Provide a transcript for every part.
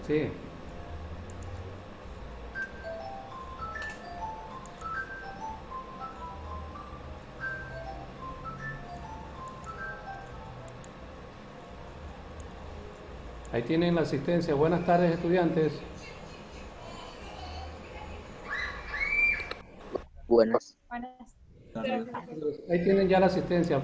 Sí. Ahí tienen la asistencia. Buenas tardes, estudiantes. Buenas. Buenas. Ahí tienen ya la asistencia.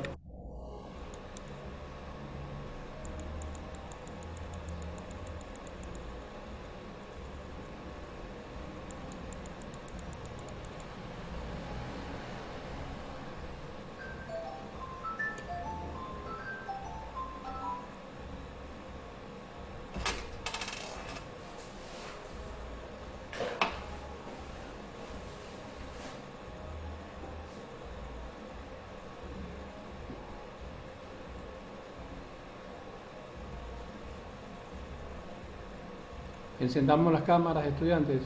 Encendamos las cámaras, estudiantes.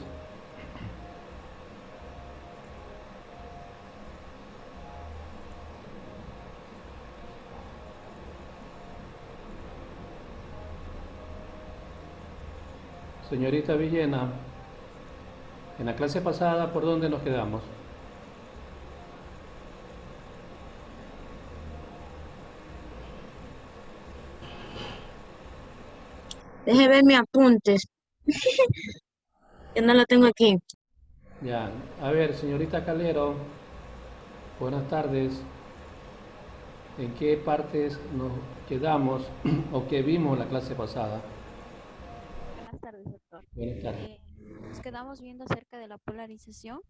Señorita Villena, en la clase pasada, ¿por dónde nos quedamos? Deje ver mis apuntes, que no lo tengo aquí. Ya, a ver, señorita Calero, buenas tardes. ¿En qué partes nos quedamos o qué vimos la clase pasada? Buenas tardes, doctor. Buenas tardes. Nos quedamos viendo acerca de la polarización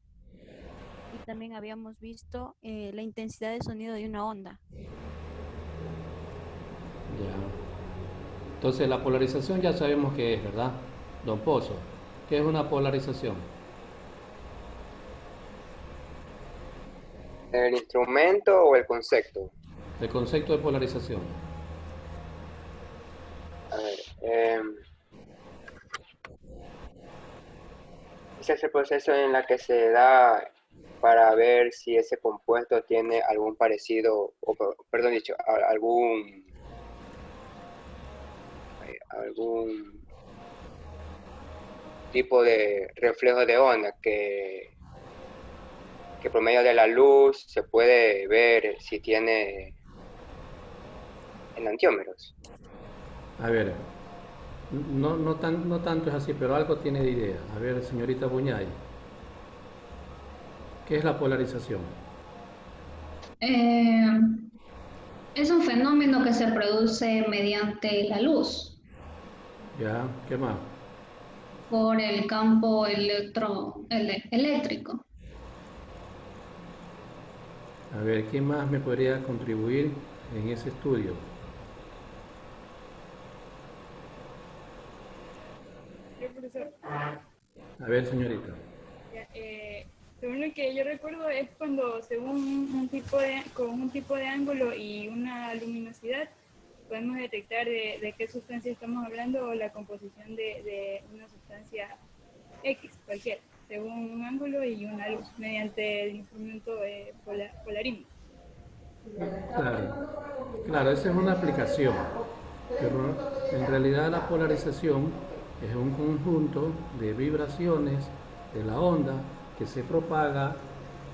y también habíamos visto la intensidad de sonido de una onda. Ya. Entonces, la polarización ya sabemos qué es, ¿verdad? Don Pozo, ¿qué es una polarización? ¿El instrumento o el concepto? El concepto de polarización. A ver, ese es el proceso en el que se da para ver si ese compuesto tiene algún parecido, o perdón dicho, algún tipo de reflejo de onda que por medio de la luz se puede ver si tiene enantiómeros. A ver, no tanto es así, pero algo tiene de idea. A ver, señorita Buñay, ¿qué es la polarización? Eh, es un fenómeno que se produce mediante la luz Ya, ¿qué más? por el campo eléctrico. A ver, ¿quién más me podría contribuir en ese estudio? Yo, profesor, A ver, señorita. según lo que yo recuerdo es cuando según con un tipo de ángulo y una luminosidad podemos detectar de qué sustancia estamos hablando o la composición de una sustancia X, cualquiera, según un ángulo y una luz, mediante el instrumento polarismo. Claro, esa es una aplicación, pero en realidad la polarización es un conjunto de vibraciones de la onda que se propaga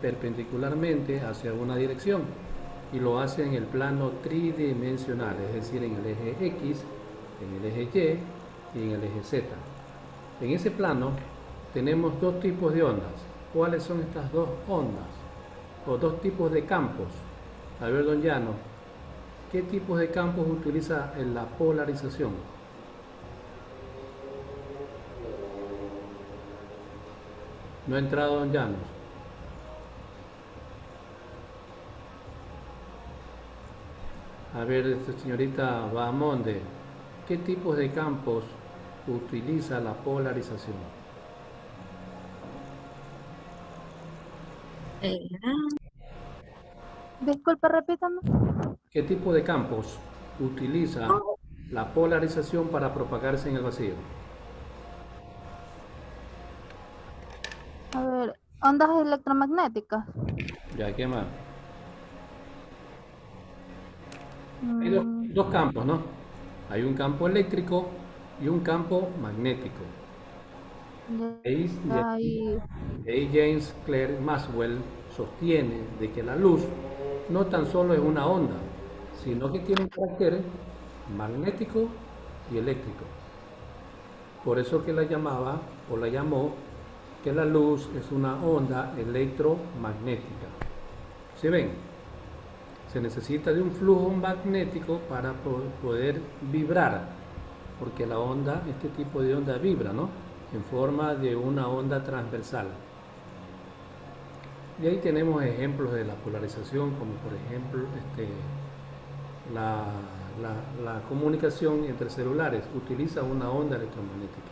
perpendicularmente hacia una dirección y lo hace en el plano tridimensional, es decir, en el eje X, en el eje Y y en el eje Z. En ese plano tenemos dos tipos de ondas. ¿Cuáles son estas dos ondas? O dos tipos de campos. A ver, don Llano, ¿qué tipos de campos utiliza en la polarización? No ha entrado don Llanos. A ver, señorita Bahamonde, ¿qué tipos de campos utiliza la polarización? Disculpe, repítame. ¿Qué tipo de campos utiliza la polarización para propagarse en el vacío? A ver, ondas electromagnéticas. Ya, ¿qué más? Hay dos campos, ¿no? Hay un campo eléctrico y un campo magnético. Y James Clerk Maxwell sostiene de que la luz no tan solo es una onda, sino que tiene un carácter magnético y eléctrico. Por eso que la llamaba o la llamó que la luz es una onda electromagnética. ¿Sí ven? Se necesita de un flujo magnético para poder vibrar, porque la onda, este tipo de onda vibra, ¿no? En forma de una onda transversal. Y ahí tenemos ejemplos de la polarización, como por ejemplo la comunicación entre celulares utiliza una onda electromagnética.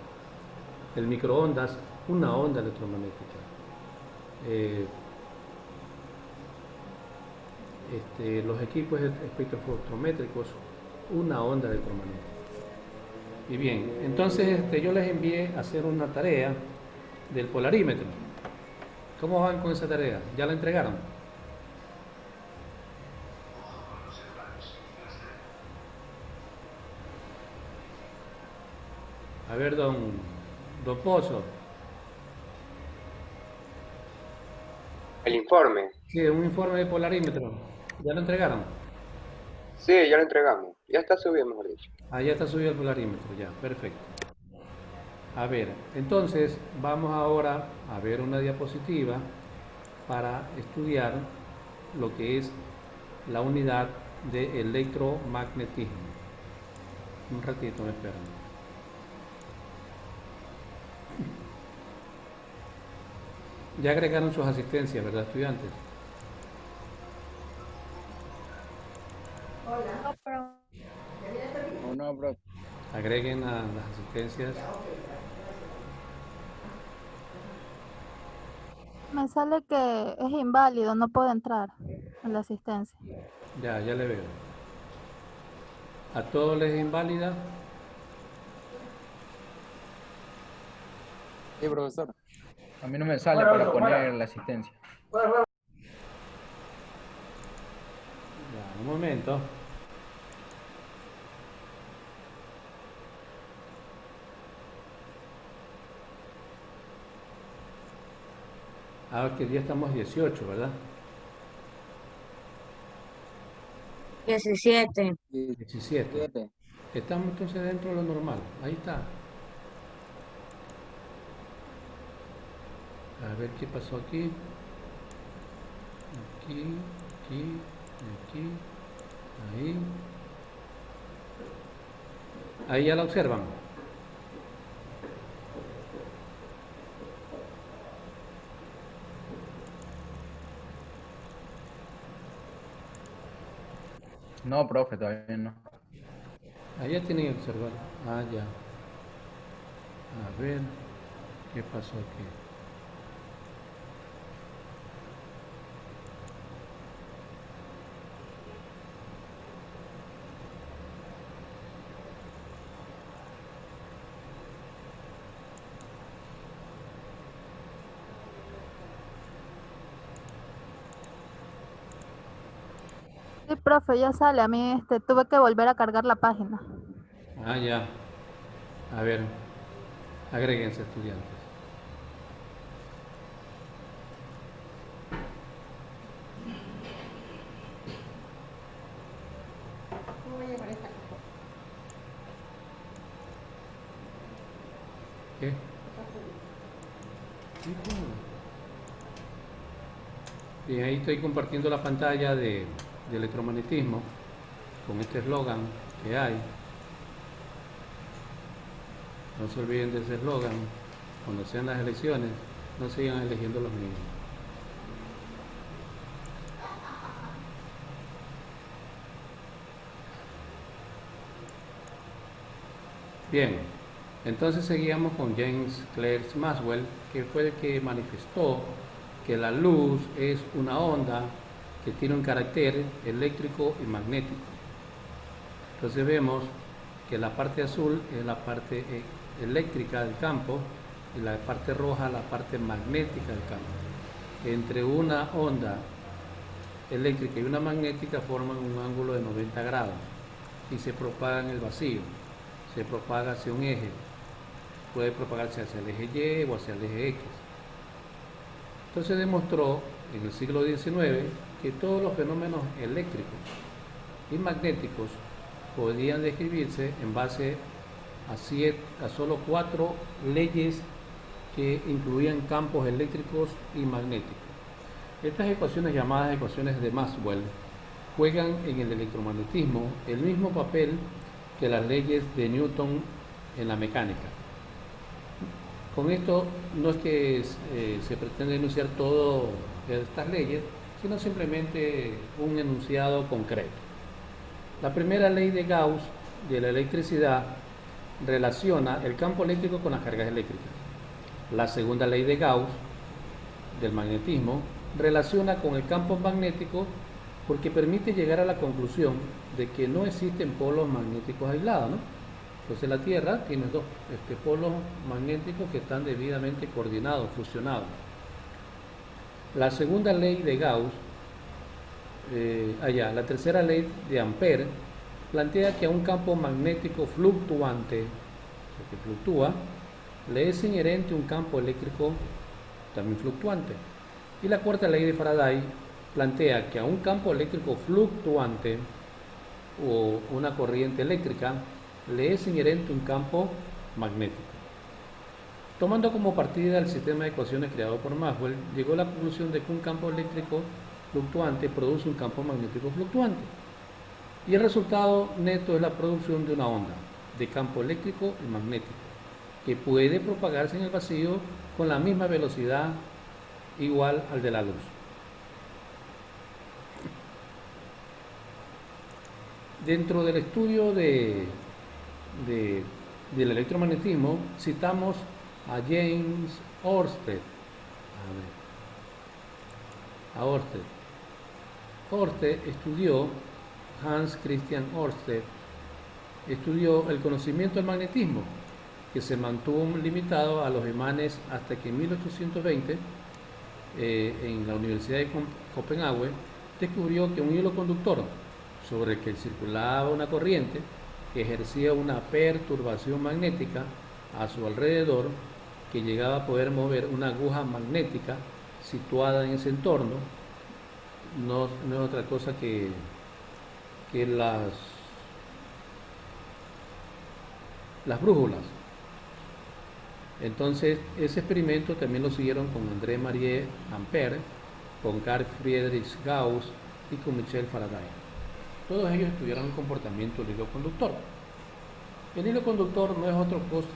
El microondas, una onda electromagnética. Los equipos espectrofotométricos, una onda electromagnética. Y bien, entonces yo les envié a hacer una tarea del polarímetro. ¿Cómo van con esa tarea? ¿Ya la entregaron? A ver, don Pozo. El informe. Sí, un informe de polarímetro. ¿Ya lo entregaron? Sí, ya lo entregamos. Ya está subido, mejor dicho. Ah, ya está subido el polarímetro, ya, perfecto. A ver, entonces vamos ahora a ver una diapositiva para estudiar lo que es la unidad de electromagnetismo. Un ratito me esperan. Ya agregaron sus asistencias, ¿verdad, estudiantes? No, bro. Agreguen las asistencias. me sale que es inválido, no puedo entrar a la asistencia. Ya le veo. ¿A todos les es inválida? Sí, profesor. A mí no me sale para poner la asistencia. Ya, un momento. Ahora que día estamos 18, ¿verdad? 17. 17. Estamos entonces dentro de lo normal. Ahí está. A ver qué pasó aquí. Aquí, aquí, ahí. Ahí ya la observan. No, profe, todavía no. Ahí ya tienen que observar. Ah, ya. A ver, ¿qué pasó aquí? Sí, profe, ya sale. A mí tuve que volver a cargar la página. Ah, ya. A ver, agréguense estudiantes. ¿Qué? Bien, ahí estoy compartiendo la pantalla de electromagnetismo con este eslogan que hay. No se olviden de ese eslogan. Cuando sean las elecciones, no sigan eligiendo los mismos. Bien, Entonces seguíamos con James Clerk Maxwell, que fue el que manifestó que la luz es una onda que tiene un carácter eléctrico y magnético. Entonces vemos que la parte azul es la parte eléctrica del campo y la parte roja la parte magnética del campo. Entre una onda eléctrica y una magnética forman un ángulo de 90 grados y se propaga en el vacío, se propaga hacia un eje, puede propagarse hacia el eje Y o hacia el eje X. Entonces demostró en el siglo XIX que todos los fenómenos eléctricos y magnéticos podían describirse en base a solo 4 leyes que incluían campos eléctricos y magnéticos. Estas ecuaciones, llamadas ecuaciones de Maxwell, juegan en el electromagnetismo el mismo papel que las leyes de Newton en la mecánica. Con esto no es que se pretende enunciar todas estas leyes, sino simplemente un enunciado concreto. La primera ley de Gauss de la electricidad relaciona el campo eléctrico con las cargas eléctricas. La segunda ley de Gauss del magnetismo relaciona con el campo magnético porque permite llegar a la conclusión de que no existen polos magnéticos aislados, ¿no? Entonces la Tierra tiene dos polos magnéticos que están debidamente coordinados, fusionados. La segunda ley de Gauss, la tercera ley de Ampère, plantea que a un campo magnético fluctuante, que fluctúa, le es inherente un campo eléctrico también fluctuante. Y la cuarta ley de Faraday plantea que a un campo eléctrico fluctuante o una corriente eléctrica le es inherente un campo magnético. Tomando como partida el sistema de ecuaciones creado por Maxwell, llegó a la conclusión de que un campo eléctrico fluctuante produce un campo magnético fluctuante. Y el resultado neto es la producción de una onda de campo eléctrico y magnético, que puede propagarse en el vacío con la misma velocidad igual al de la luz. Dentro del estudio del electromagnetismo citamos a James Ørsted. Ørsted estudió, Hans Christian Ørsted, estudió el conocimiento del magnetismo, que se mantuvo limitado a los imanes hasta que en 1820, en la Universidad de Copenhague, descubrió que un hilo conductor sobre el que circulaba una corriente que ejercía una perturbación magnética a su alrededor, que llegaba a poder mover una aguja magnética situada en ese entorno, no es otra cosa que las brújulas. Entonces ese experimento también lo siguieron con André Marie Ampère, con Carl Friedrich Gauss y con Michel Faraday. Todos ellos estudiaron el comportamiento del hilo conductor. El hilo conductor no es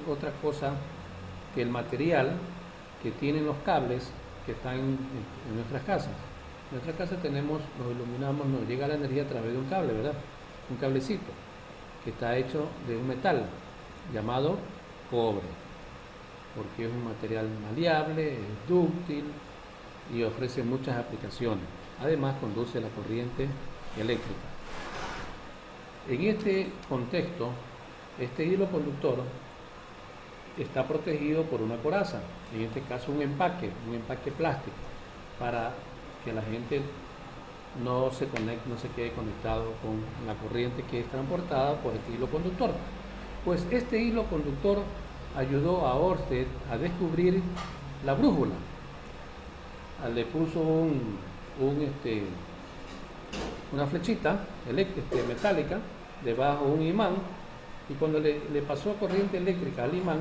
otra cosa que el material que tienen los cables que están en nuestras casas. En nuestras casas nos iluminamos, nos llega la energía a través de un cable, ¿verdad? Un cablecito que está hecho de un metal llamado cobre, porque es un material maleable, es dúctil y ofrece muchas aplicaciones. Además, conduce la corriente eléctrica. En este contexto, este hilo conductor está protegido por una coraza, en este caso un empaque plástico, para que la gente no se quede conectado con la corriente que es transportada por este hilo conductor. Pues este hilo conductor ayudó a Ørsted a descubrir la brújula. Le puso una flechita metálica debajo de un imán, y cuando le pasó corriente eléctrica al imán,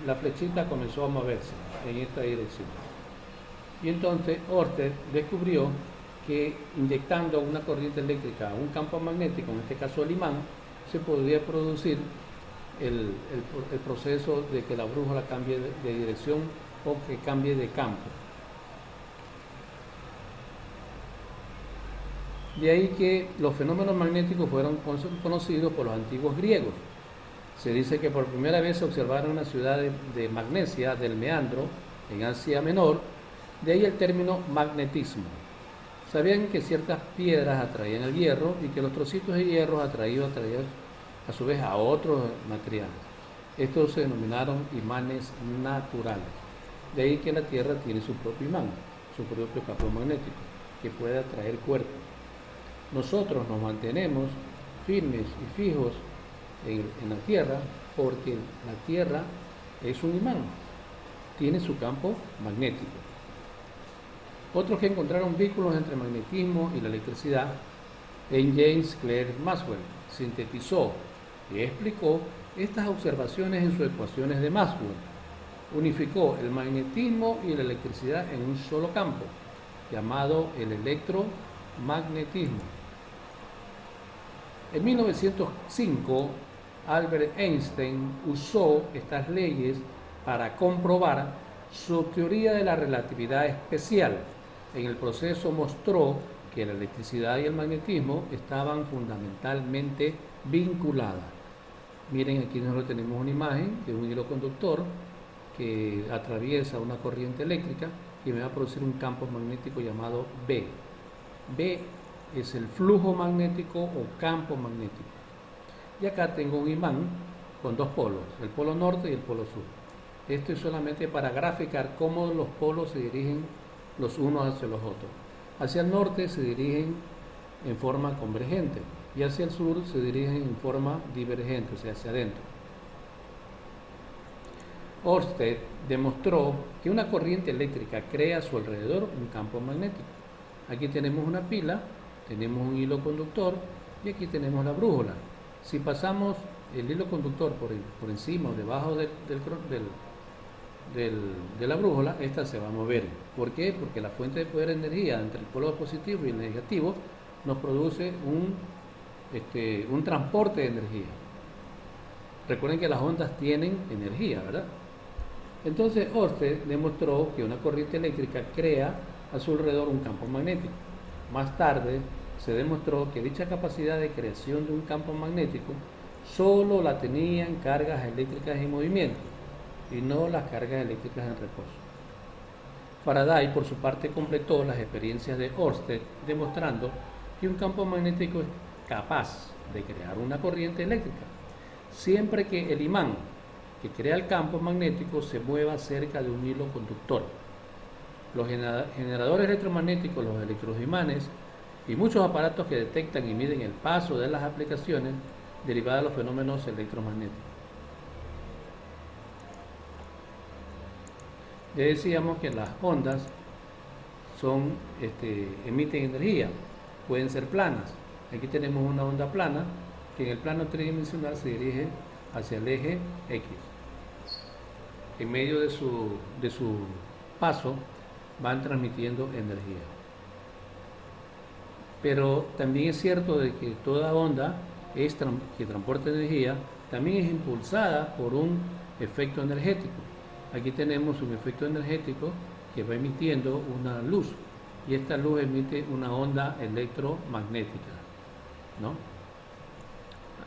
la flechita comenzó a moverse en esta dirección. Y entonces Ørsted descubrió que inyectando una corriente eléctrica a un campo magnético, en este caso el imán, se podría producir el proceso de que la brújula cambie de dirección o que cambie de campo. De ahí que los fenómenos magnéticos fueron conocidos por los antiguos griegos. Se dice que por primera vez se observaron una ciudad de Magnesia del Meandro, en Asia Menor, de ahí el término magnetismo. Sabían que ciertas piedras atraían el hierro y que los trocitos de hierro atraían a su vez a otros materiales. Estos se denominaron imanes naturales. De ahí que la Tierra tiene su propio imán, su propio campo magnético, que puede atraer cuerpos. Nosotros nos mantenemos firmes y fijos en la Tierra porque la Tierra es un imán, tiene su campo magnético. Otros que encontraron vínculos entre el magnetismo y la electricidad en James Clerk Maxwell sintetizó y explicó estas observaciones en sus ecuaciones de Maxwell. Unificó el magnetismo y la electricidad en un solo campo, llamado el electromagnetismo. En 1905, Albert Einstein usó estas leyes para comprobar su teoría de la relatividad especial. En el proceso mostró que la electricidad y el magnetismo estaban fundamentalmente vinculadas. Miren, aquí nosotros tenemos una imagen de un hilo conductor que atraviesa una corriente eléctrica y me va a producir un campo magnético llamado B. B es el flujo magnético o campo magnético. Y acá tengo un imán con dos polos, el polo norte y el polo sur. Esto es solamente para graficar cómo los polos se dirigen los unos hacia los otros. Hacia el norte se dirigen en forma convergente y hacia el sur se dirigen en forma divergente, o sea, hacia adentro. Ørsted demostró que una corriente eléctrica crea a su alrededor un campo magnético. Aquí tenemos una pila, tenemos un hilo conductor y aquí tenemos la brújula. Si pasamos el hilo conductor por encima o debajo de la brújula, esta se va a mover. ¿Por qué? Porque la fuente de poder de energía entre el polo positivo y el negativo nos produce un transporte de energía. Recuerden que las ondas tienen energía, ¿verdad? Entonces Ørsted demostró que una corriente eléctrica crea a su alrededor un campo magnético. Más tarde se demostró que dicha capacidad de creación de un campo magnético solo la tenían cargas eléctricas en movimiento y no las cargas eléctricas en reposo. Faraday, por su parte, completó las experiencias de Ørsted demostrando que un campo magnético es capaz de crear una corriente eléctrica siempre que el imán que crea el campo magnético se mueva cerca de un hilo conductor. Los generadores electromagnéticos, los electroimanes y muchos aparatos que detectan y miden el paso de las aplicaciones derivadas de los fenómenos electromagnéticos. Ya decíamos que las ondas emiten energía, pueden ser planas. Aquí tenemos una onda plana que en el plano tridimensional se dirige hacia el eje X. En medio de su paso van transmitiendo energía. Pero también es cierto de que toda onda que transporta energía también es impulsada por un efecto energético. Aquí tenemos un efecto energético que va emitiendo una luz y esta luz emite una onda electromagnética, ¿no?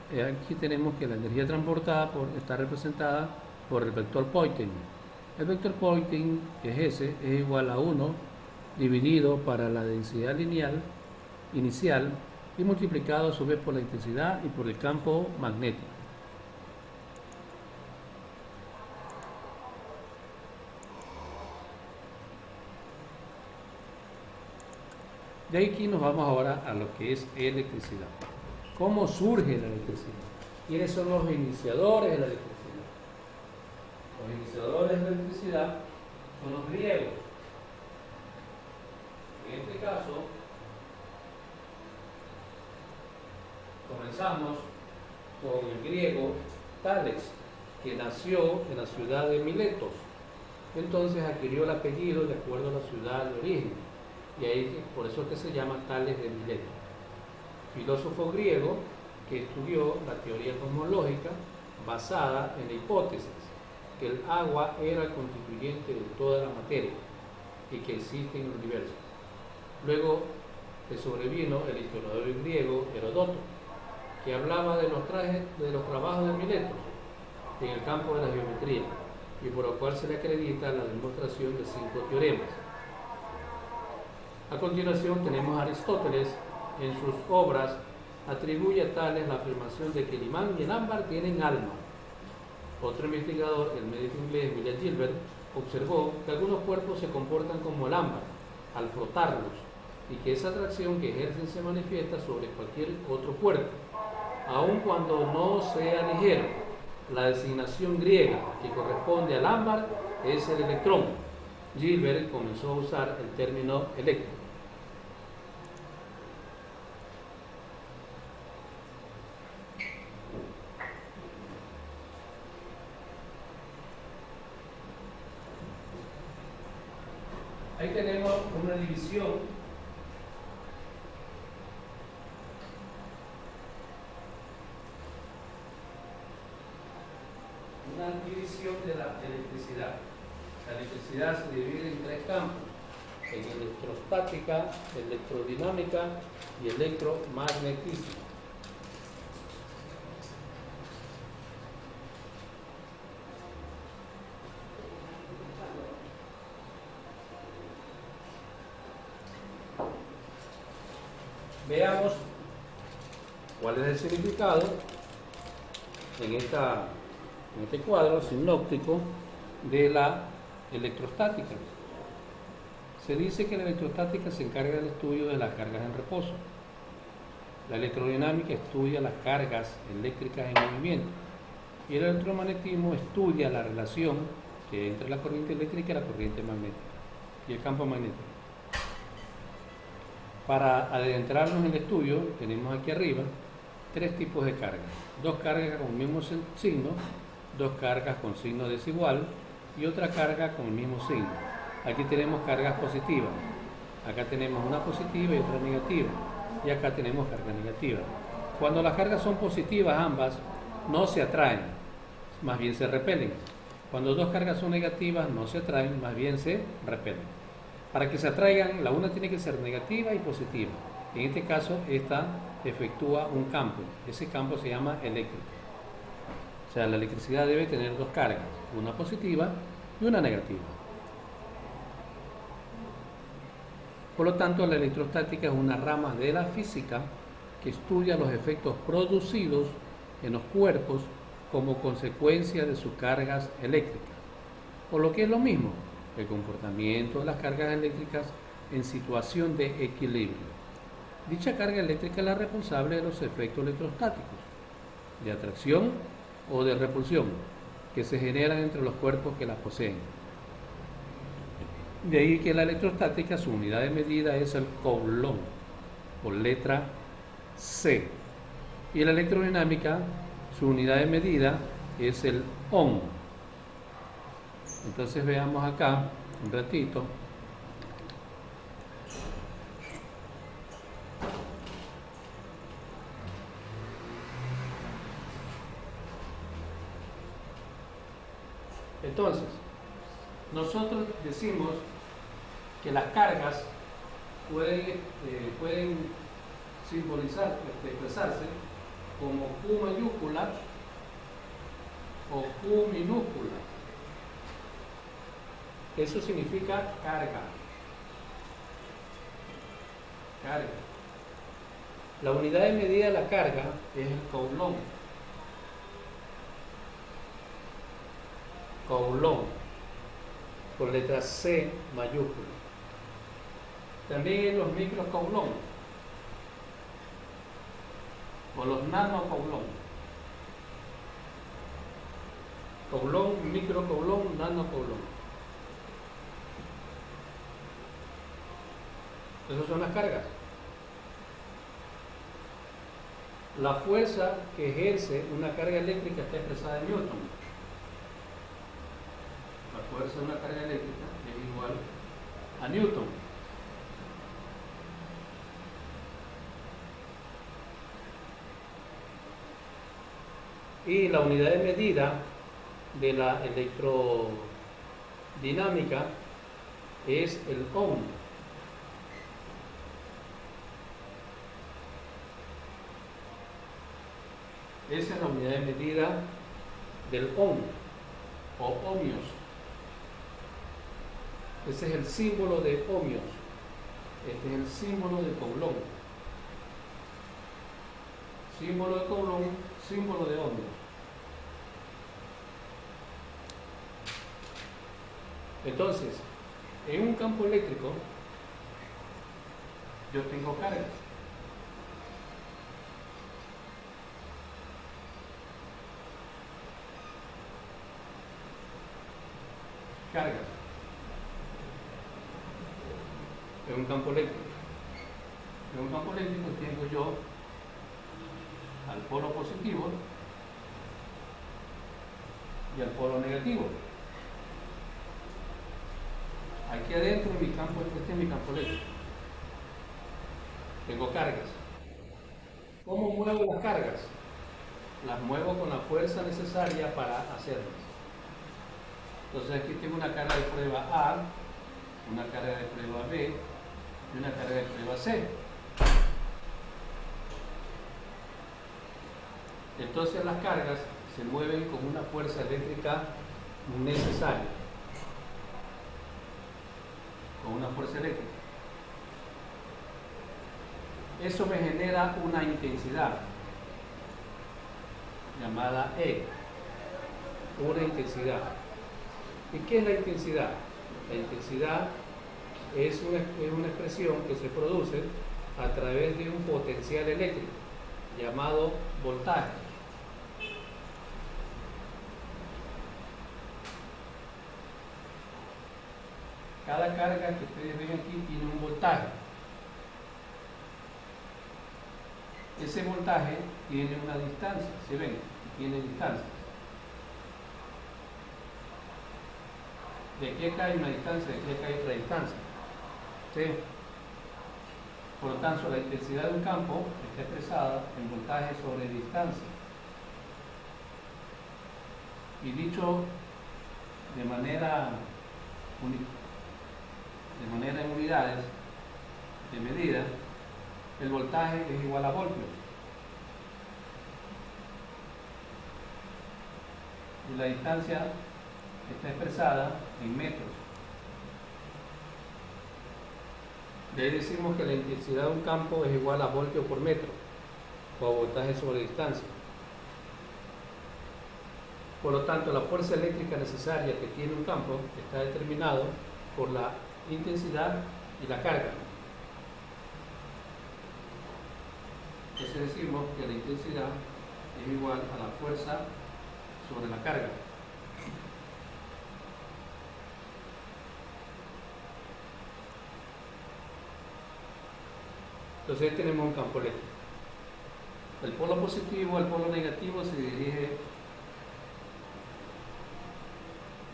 Aquí tenemos que la energía transportada está representada por el vector Poynting. El vector Poynting, que es ese, es igual a 1 dividido para la densidad lineal inicial y multiplicado a su vez por la intensidad y por el campo magnético. De aquí nos vamos ahora a lo que es electricidad. ¿Cómo surge la electricidad? ¿Quiénes son los iniciadores de la electricidad? Los iniciadores de la electricidad son los griegos. En este caso, comenzamos con el griego Tales, que nació en la ciudad de Miletos. Entonces adquirió el apellido de acuerdo a la ciudad de origen. Y ahí, por eso es que se llama Tales de Mileto. Filósofo griego que estudió la teoría cosmológica basada en la hipótesis que el agua era el constituyente de toda la materia y que existe en el universo. Luego le sobrevino el historiador griego Heródoto, que hablaba de los trabajos de Mileto en el campo de la geometría y por lo cual se le acredita la demostración de 5 teoremas. A continuación tenemos a Aristóteles. En sus obras atribuye a Tales la afirmación de que el imán y el ámbar tienen alma. Otro investigador, el médico inglés William Gilbert, observó que algunos cuerpos se comportan como el ámbar al frotarlos y que esa atracción que ejercen se manifiesta sobre cualquier otro cuerpo, aun cuando no sea ligero. La designación griega que corresponde al ámbar es el electrón. Gilbert comenzó a usar el término eléctrico. Ahí tenemos una división de la electricidad. La electricidad se divide en 3 campos: en electrostática, electrodinámica y electromagnetismo. Veamos cuál es el significado en este cuadro sinóptico de la electrostática. Se dice que la electrostática se encarga del estudio de las cargas en reposo. La electrodinámica estudia las cargas eléctricas en movimiento. Y el electromagnetismo estudia la relación que hay entre la corriente eléctrica y la corriente magnética y el campo magnético. Para adentrarnos en el estudio, tenemos aquí arriba 3 tipos de cargas: 2 cargas con el mismo signo, 2 cargas con signo desigual y otra carga con el mismo signo. Aquí tenemos cargas positivas, acá tenemos una positiva y otra negativa, y acá tenemos carga negativa. Cuando las cargas son positivas, ambas no se atraen, más bien se repelen. Cuando 2 cargas son negativas, no se atraen, más bien se repelen. Para que se atraigan, la una tiene que ser negativa y positiva. En este caso, esta efectúa un campo. Ese campo se llama eléctrico. O sea, la electricidad debe tener 2 cargas, una positiva y una negativa. Por lo tanto, la electrostática es una rama de la física que estudia los efectos producidos en los cuerpos como consecuencia de sus cargas eléctricas. Por lo que es lo mismo, el comportamiento de las cargas eléctricas en situación de equilibrio. Dicha carga eléctrica es la responsable de los efectos electrostáticos, de atracción o de repulsión, que se generan entre los cuerpos que las poseen. De ahí que la electrostática, su unidad de medida es el coulomb, por letra C. Y la electrodinámica, su unidad de medida es el ohm. Entonces veamos acá un ratito. Entonces, nosotros decimos que las cargas pueden expresarse como Q mayúscula o Q minúscula. Eso significa carga. Carga. La unidad de medida de la carga es el coulomb. Coulomb, por letra C mayúscula. También los microcoulomb o los nanocoulomb. Coulomb, microcoulomb, nanocoulomb. Esas son las cargas. La fuerza que ejerce una carga eléctrica está expresada en Newton. La fuerza de una carga eléctrica es igual a Newton. Y la unidad de medida de la electrodinámica es el ohm. Esa es la unidad de medida del ohm o ohmios. Ese es el símbolo de ohmios. Este es el símbolo de Coulomb. Símbolo de Coulomb, símbolo de ohmios. Entonces, en un campo eléctrico, yo tengo cargas. Cargas. En un campo eléctrico. En un campo eléctrico tengo yo al polo positivo y al polo negativo. Aquí adentro en mi campo, este es mi campo eléctrico. Tengo cargas. ¿Cómo muevo las cargas? Las muevo con la fuerza necesaria para hacerlas. Entonces aquí tengo una carga de prueba A, una carga de prueba B y una carga de prueba C. Entonces las cargas se mueven con una fuerza eléctrica necesaria. Con una fuerza eléctrica. Eso me genera una intensidad llamada E. Una intensidad. ¿Y qué es la intensidad? La intensidad es una expresión que se produce a través de un potencial eléctrico llamado voltaje. Cada carga que ustedes ven aquí tiene un voltaje. Ese voltaje tiene una distancia, ¿se ven? Tiene distancia. De aquí acá hay una distancia, de aquí acá hay otra distancia. ¿Sí? Por lo tanto, la intensidad de un campo está expresada en voltaje sobre distancia. Y dicho de manera en unidades de medida, el voltaje es igual a voltios. Y la distancia está expresada en metros. De ahí decimos que la intensidad de un campo es igual a voltio por metro, o a voltaje sobre distancia. Por lo tanto, la fuerza eléctrica necesaria que tiene un campo está determinado por la intensidad y la carga. Entonces decimos que la intensidad es igual a la fuerza sobre la carga. Entonces tenemos un campo eléctrico. El polo positivo al polo negativo se dirige,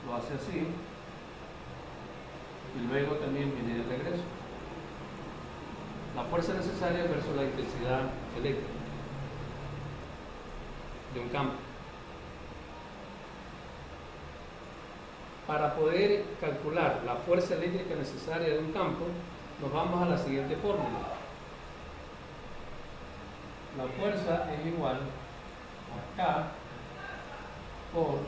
lo hace así, y luego también viene de regreso. La fuerza necesaria versus la intensidad eléctrica de un campo. Para poder calcular la fuerza eléctrica necesaria de un campo, nos vamos a la siguiente fórmula. La fuerza es igual a K por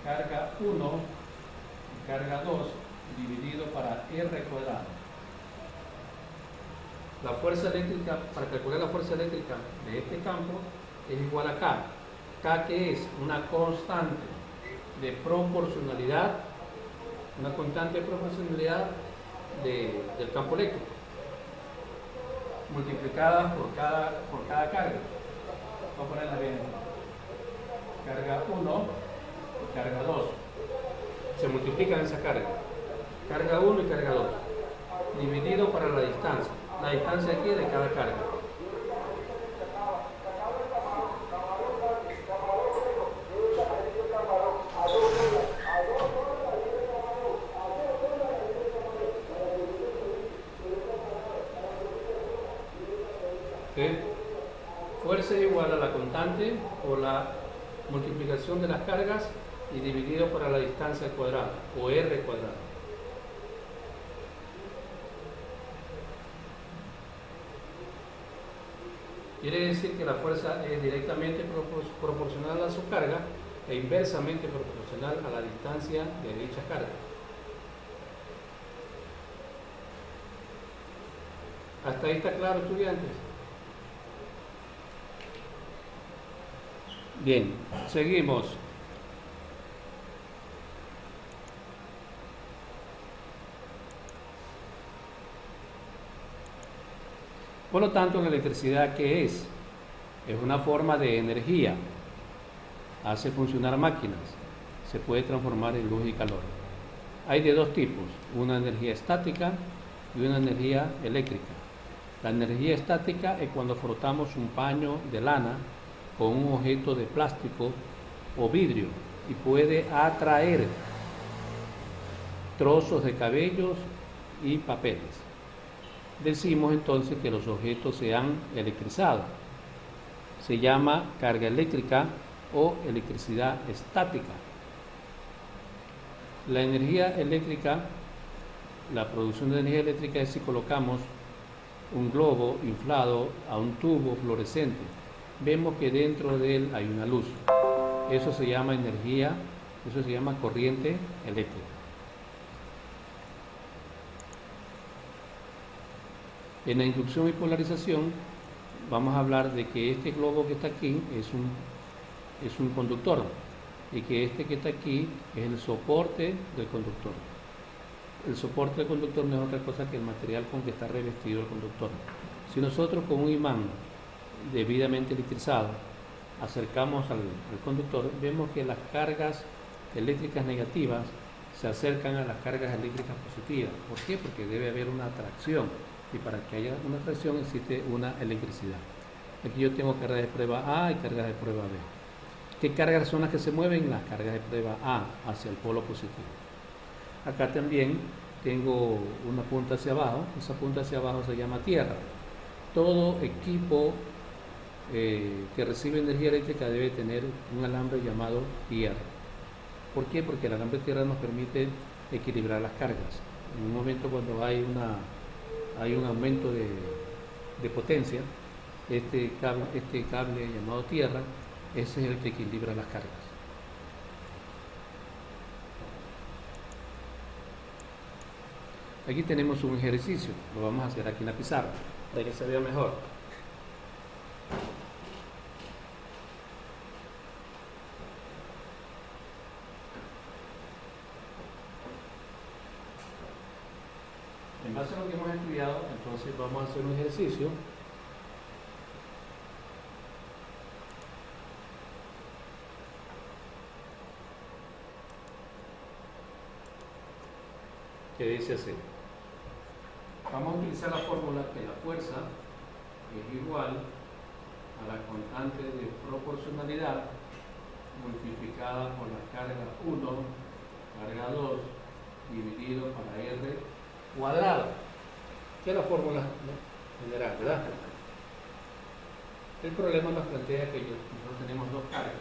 carga 1 y carga 2 dividido para R cuadrado. La fuerza eléctrica, para calcular la fuerza eléctrica de este campo, es igual a K. K, que es una constante de proporcionalidad, una constante de proporcionalidad del campo eléctrico, multiplicada por cada carga. Voy a ponerla bien. Carga 1 y carga 2. Se multiplican esa carga. Carga 1 y carga 2. Dividido para la distancia. La distancia aquí de cada carga. ¿Sí? Fuerza es igual a la constante o la multiplicación de las cargas y dividido para la distancia cuadrada o R cuadrada. Quiere decir que la fuerza es directamente proporcional a su carga e inversamente proporcional a la distancia de dicha carga. ¿Hasta ahí está claro, estudiantes? Bien, seguimos. Por lo tanto, la electricidad, ¿qué es? Es una forma de energía. Hace funcionar máquinas. Se puede transformar en luz y calor. Hay de dos tipos, una energía estática y una energía eléctrica. La energía estática es cuando frotamos un paño de lana con un objeto de plástico o vidrio y puede atraer trozos de cabellos y papeles. Decimos entonces que los objetos se han electrizado. Se llama carga eléctrica o electricidad estática. La energía eléctrica, la producción de energía eléctrica es si colocamos un globo inflado a un tubo fluorescente. Vemos que dentro de él hay una luz. Eso se llama energía, eso se llama corriente eléctrica. En la inducción y polarización vamos a hablar de que este globo que está aquí es un conductor y que este que está aquí es el soporte del conductor. El soporte del conductor no es otra cosa que el material con que está revestido el conductor. Si nosotros con un imán debidamente electrizado acercamos al conductor, vemos que las cargas eléctricas negativas se acercan a las cargas eléctricas positivas. ¿Por qué? Porque debe haber una atracción y para que haya una atracción existe una electricidad. Aquí yo tengo cargas de prueba A y cargas de prueba B. ¿Qué cargas son las que se mueven? Las cargas de prueba A hacia el polo positivo. Acá también tengo una punta hacia abajo, esa punta hacia abajo se llama tierra. Todo equipo que recibe energía eléctrica debe tener un alambre llamado tierra. ¿Por qué? Porque el alambre tierra nos permite equilibrar las cargas. En un momento cuando hay un aumento de potencia, este cable llamado tierra, ese es el que equilibra las cargas. Aquí tenemos un ejercicio, lo vamos a hacer aquí en la pizarra, para que se vea mejor. En base a lo que hemos estudiado, entonces vamos a hacer un ejercicio que dice así. Vamos a utilizar la fórmula que la fuerza es igual a la constante de proporcionalidad multiplicada por la carga 1, carga 2, dividido para R cuadrado, que es la fórmula general, ¿verdad? El problema nos plantea que nosotros tenemos dos cargas,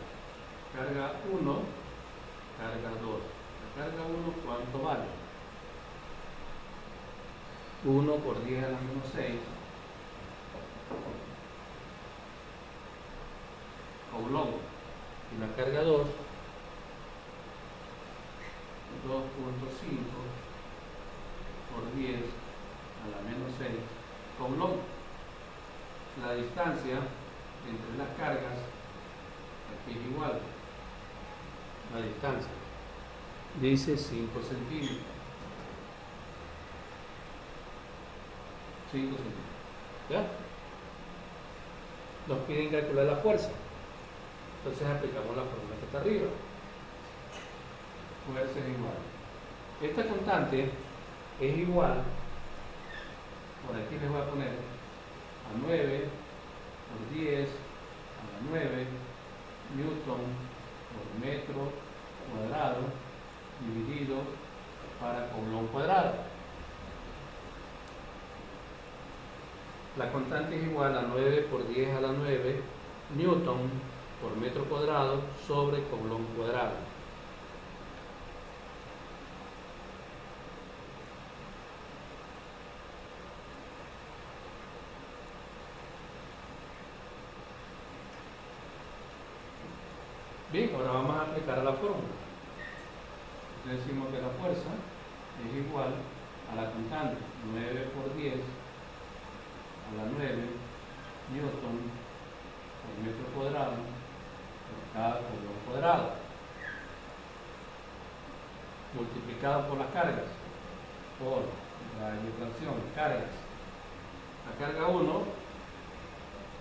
carga 1, carga 2. La carga 1, ¿cuánto vale? 1 por 10 a la menos 6 coulomb, y la carga 2, 2.5 por 10 a la menos 6 coulomb. La distancia entre las cargas aquí es igual, la distancia dice 5 centímetros. 5 centímetros. ¿Ya? Nos piden calcular la fuerza. Entonces aplicamos la fórmula que está arriba. Fuerza es igual. Esta constante es igual, por aquí les voy a poner, a 9 por 10 a la 9 newton por metro cuadrado dividido para coulomb cuadrado. La constante es igual a 9 por 10 a la 9 newton por metro cuadrado sobre coulomb cuadrado. Bien, ahora vamos a aplicar a la fórmula. Entonces decimos que la fuerza es igual a la constante 9 por 10 a la 9 newton por metro cuadrado por cada coulomb cuadrado, multiplicado por las cargas, por la vibración, cargas. La carga 1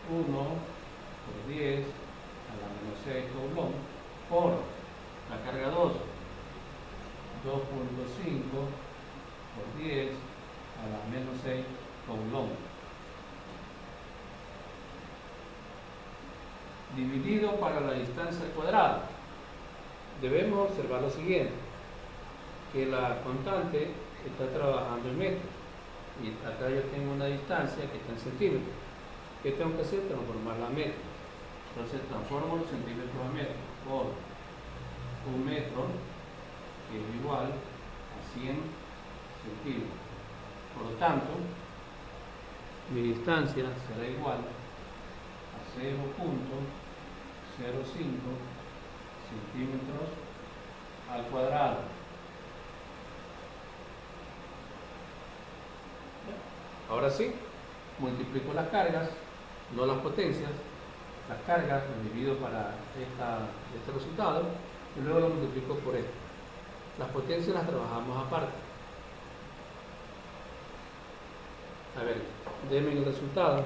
por 10 a la menos 6 coulomb por la carga 2, 2.5 por 10 a la menos 6 coulomb. Dividido para la distancia cuadrada. Debemos observar lo siguiente, que la constante está trabajando en metros y acá yo tengo una distancia que está en centímetros. ¿Qué tengo que hacer? Transformarla a metros. Entonces transformo los centímetros a metros por un metro, que es igual a 100 centímetros. Por lo tanto, mi distancia será igual a 0.05 centímetros al cuadrado. Ahora sí, multiplico las cargas, no las potencias. Las cargas las divido para este resultado y luego lo multiplico por esto. Las potencias las trabajamos aparte. A ver, denme el resultado.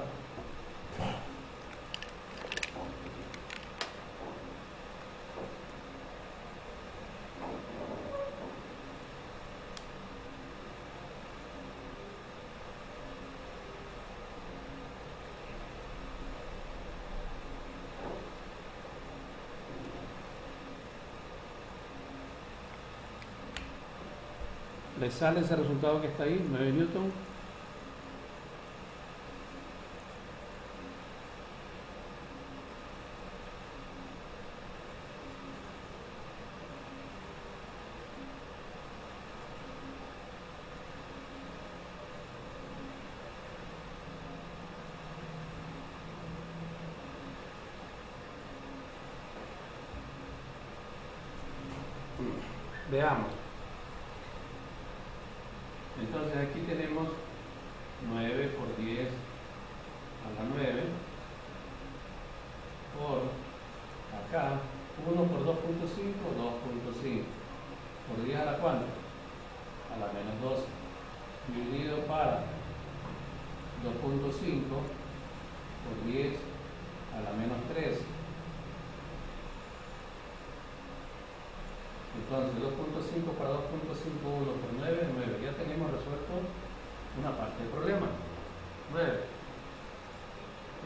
Le sale ese resultado que está ahí, 9 newton. Veamos. Entonces aquí tenemos 9 por 10 a la 9 por acá 1 por 2.5, 2.5 por 10 a la cuánta, a la menos 12 dividido para 2.5 por 10 a la menos 13. Entonces 2.5 para 2.5, 1 por 9, 9. Ya tenemos resuelto una parte del problema. 9.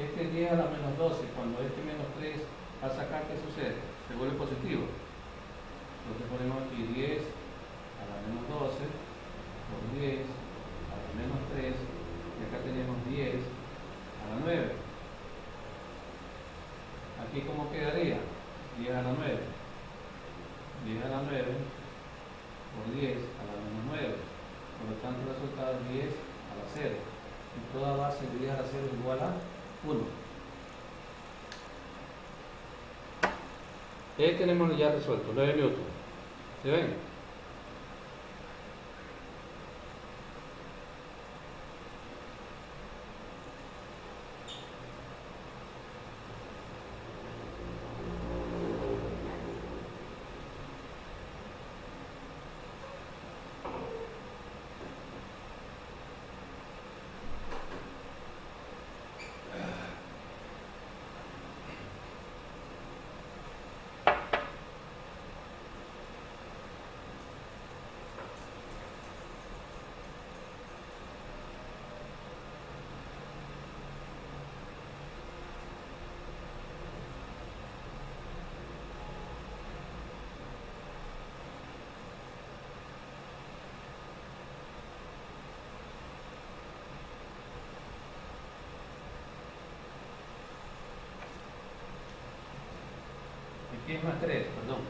Este 10 a la menos 12, cuando este menos 3 pasa acá, ¿qué sucede? Se vuelve positivo. Entonces ponemos aquí 10 a la menos 12 por 10 a la menos 3 y acá tenemos 10 a la 9. Aquí ¿cómo quedaría? 10 a la 9. 10 a la 9 por 10 a la menos 9. Por lo tanto, el resultado es 10 a la 0. Y toda base de 10 a la 0 es igual a 1. Ahí tenemos ya resuelto, 9 newton. ¿Se ven? Aquí es más 3, perdón.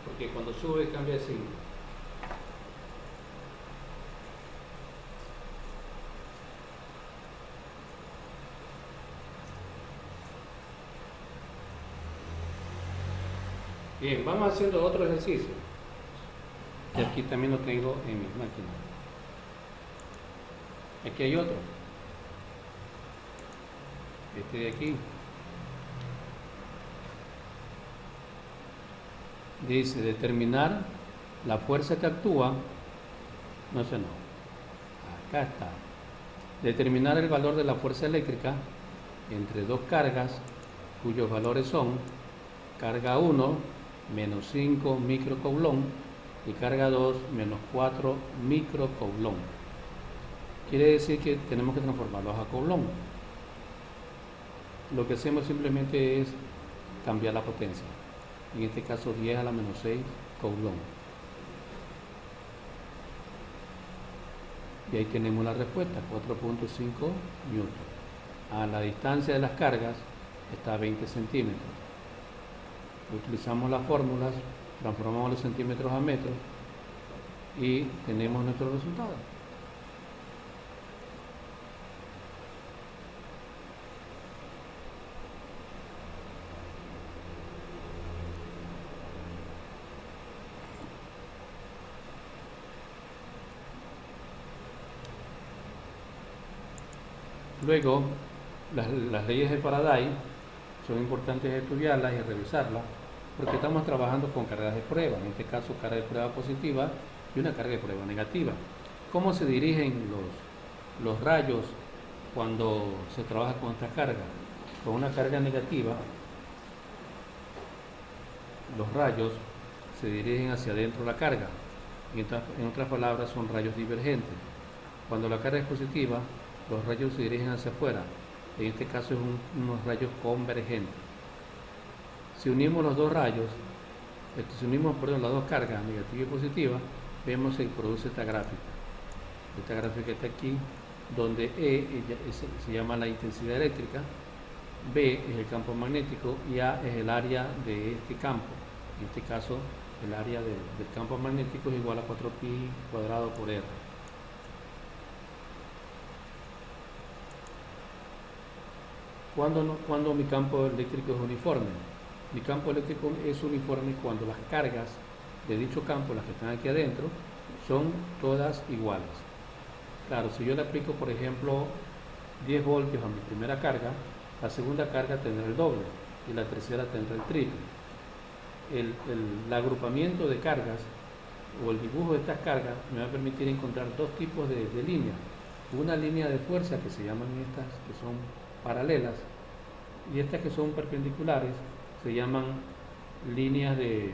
Porque cuando sube cambia de signo. Bien, vamos haciendo otro ejercicio. Y aquí también lo tengo en mi máquina. Aquí hay otro. Este de aquí. Dice determinar la fuerza que actúa. No sé, no. Acá está. Determinar el valor de la fuerza eléctrica entre dos cargas cuyos valores son carga 1 menos 5 microcoulomb y carga 2 menos 4 microcoulomb. Quiere decir que tenemos que transformarlos a coulomb. Lo que hacemos simplemente es cambiar la potencia. En este caso 10 a la menos 6 coulomb. Y ahí tenemos la respuesta, 4.5 newton. A la distancia de las cargas está a 20 centímetros. Utilizamos las fórmulas, transformamos los centímetros a metros y tenemos nuestro resultado. Luego, las leyes de Faraday son importantes estudiarlas y revisarlas porque estamos trabajando con cargas de prueba, en este caso carga de prueba positiva y una carga de prueba negativa. ¿Cómo se dirigen los rayos cuando se trabaja con esta carga? Con una carga negativa, los rayos se dirigen hacia adentro de la carga, en otras palabras son rayos divergentes. Cuando la carga es positiva, los rayos se dirigen hacia afuera, en este caso es unos rayos convergentes. Si unimos los dos rayos, si unimos las dos cargas, negativa y positiva, vemos que produce esta gráfica. Esta gráfica está aquí, donde se llama la intensidad eléctrica, B es el campo magnético y A es el área de este campo. En este caso, el área del campo magnético es igual a 4pi cuadrado por R. ¿Cuándo mi campo eléctrico es uniforme? Mi campo eléctrico es uniforme cuando las cargas de dicho campo, las que están aquí adentro, son todas iguales. Claro, si yo le aplico, por ejemplo, 10 voltios a mi primera carga, la segunda carga tendrá el doble y la tercera tendrá el triple. El agrupamiento de cargas o el dibujo de estas cargas me va a permitir encontrar dos tipos de líneas. Una línea de fuerza que se llaman estas, que son paralelas, y estas que son perpendiculares se llaman líneas de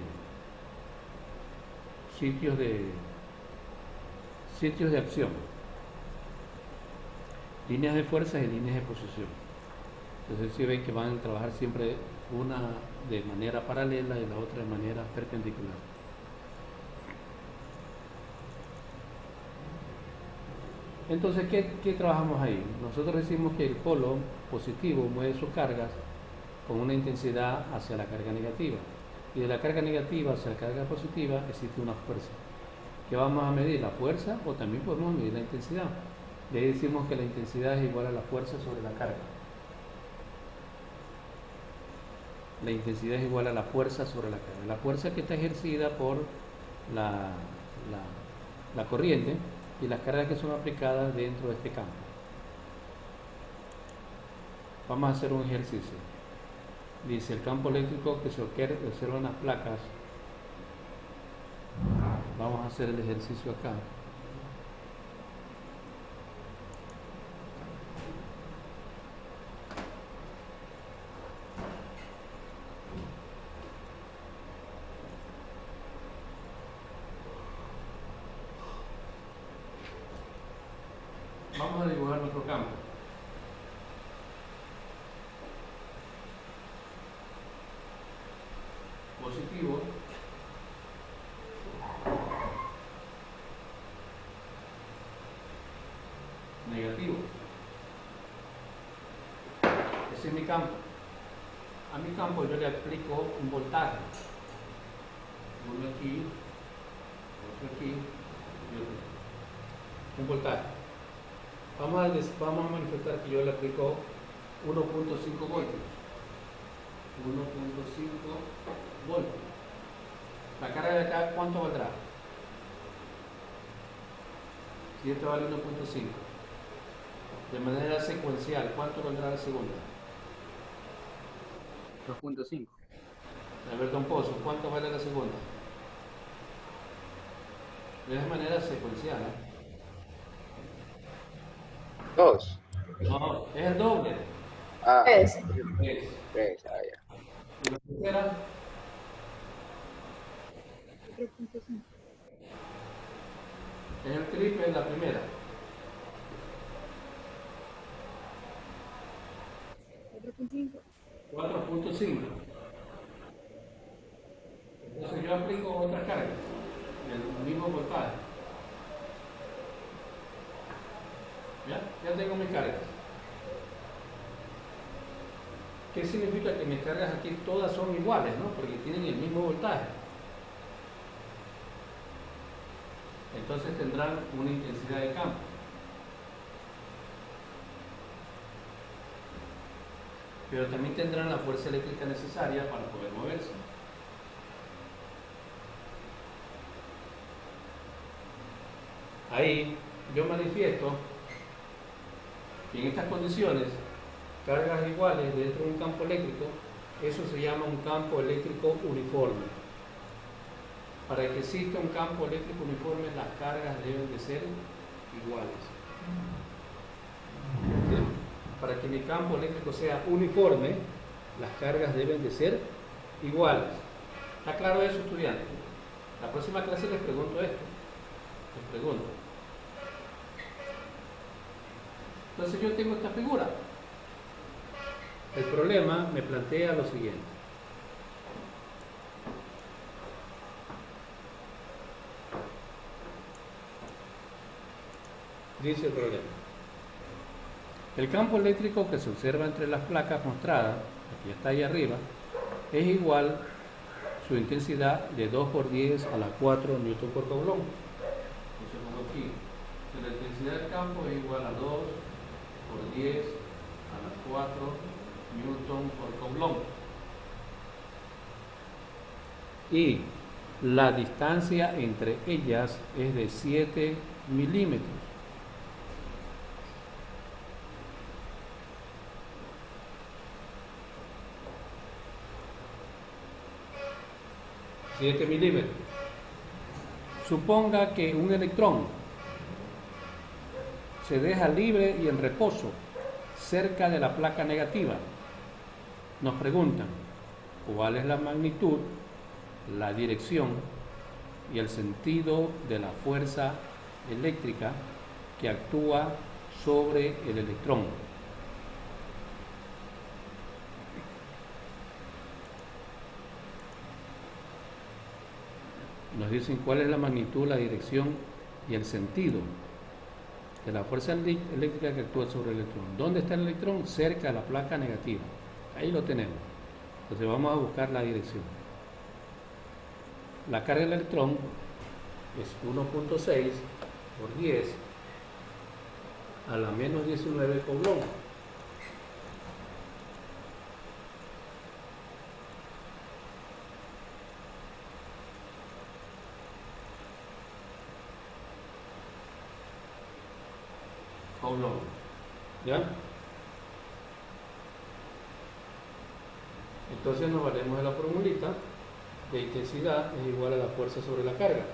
sitios de acción, líneas de fuerzas y líneas de posición. Entonces si ven que van a trabajar siempre una de manera paralela y la otra de manera perpendicular. Entonces, ¿qué trabajamos ahí? Nosotros decimos que el polo positivo mueve sus cargas con una intensidad hacia la carga negativa. Y de la carga negativa hacia la carga positiva existe una fuerza. ¿Qué vamos a medir? ¿La fuerza? O también podemos medir la intensidad. Y ahí decimos que la intensidad es igual a la fuerza sobre la carga. La intensidad es igual a la fuerza sobre la carga. La fuerza que está ejercida por la corriente y las cargas que son aplicadas dentro de este campo. Vamos a hacer un ejercicio. Dice el campo eléctrico que se observa en las placas. Vamos a hacer el ejercicio acá. Vamos a dibujar nuestro campo. Positivo. Negativo. Ese es mi campo. A mi campo yo le aplico un voltaje. Uno aquí, otro aquí y otro aquí. Un voltaje. Vamos a manifestar que yo le aplico 1.5 voltios. 1.5 voltios. La carga de acá, ¿cuánto valdrá? Si esto vale 1.5. De manera secuencial, ¿cuánto valdrá la segunda? 2.5. A ver, don Pozo, ¿cuánto vale la segunda? De manera secuencial, ¿eh? 2. No, es el doble. Ah, Es. 3. Ah, ya. ¿Y la tercera? 4.5. Es el triple de la primera. 4.5. 4.5. Entonces yo aplico otra carga del mismo voltaje. Ya tengo mis cargas. ¿Qué significa que mis cargas aquí todas son iguales, ¿no? Porque tienen el mismo voltaje. Entonces tendrán una intensidad de campo. Pero también tendrán la fuerza eléctrica necesaria para poder moverse. Ahí yo manifiesto que en estas condiciones, cargas iguales dentro de un campo eléctrico, eso se llama un campo eléctrico uniforme. Para que exista un campo eléctrico uniforme, las cargas deben de ser iguales. ¿Sí? Para que mi campo eléctrico sea uniforme, las cargas deben de ser iguales. ¿Está claro eso, estudiantes? La próxima clase les pregunto esto. Les pregunto. Entonces yo tengo esta figura. El problema me plantea lo siguiente. Dice el problema. El campo eléctrico que se observa entre las placas mostradas, aquí está ahí arriba, es igual su intensidad de 2 por 10 a la 4 newton por coulomb. Entonces pongo aquí que la intensidad del campo es igual a 2 por 10 a la 4 newton por coulomb. Y la distancia entre ellas es de 7 milímetros. milímetros. Suponga que un electrón se deja libre y en reposo cerca de la placa negativa. Nos preguntan cuál es la magnitud, la dirección y el sentido de la fuerza eléctrica que actúa sobre el electrón. Nos dicen cuál es la magnitud, la dirección y el sentido de la fuerza eléctrica que actúa sobre el electrón. ¿Dónde está el electrón? Cerca de la placa negativa. Ahí lo tenemos. Entonces vamos a buscar la dirección. La carga del electrón es 1.6 por 10 a la menos 19 coulomb. Coulomb. ¿Ya? Entonces nos valemos de la formulita de intensidad es igual a la fuerza sobre la carga.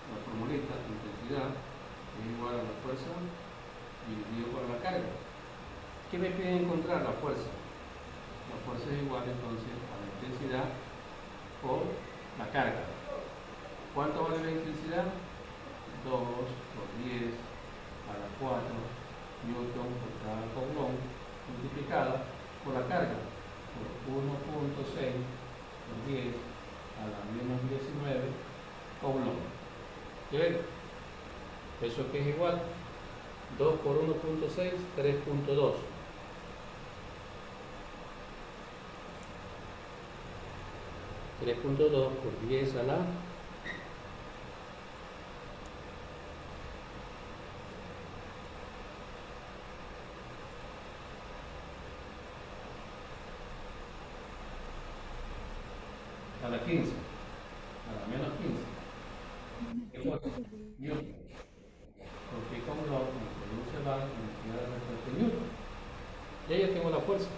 La formulita de intensidad es igual a la fuerza dividido por la carga. ¿Qué me pide encontrar? La fuerza. La fuerza es igual entonces a la intensidad por la carga. ¿Cuánto vale la intensidad? 2 por 10 a la 4 newton por cada coulomb multiplicada por la carga por 1.6 por 10 a la menos 19 coulomb. ¿Qué? ¿Eso qué es igual? 2 por 1.6, 3.2. Por 10 a la la 15, a la menos 15. ¿Qué fuerza? Newton. Porque con lo que produce la energía de respuesta de Newton. Y ahí ya tengo la fuerza.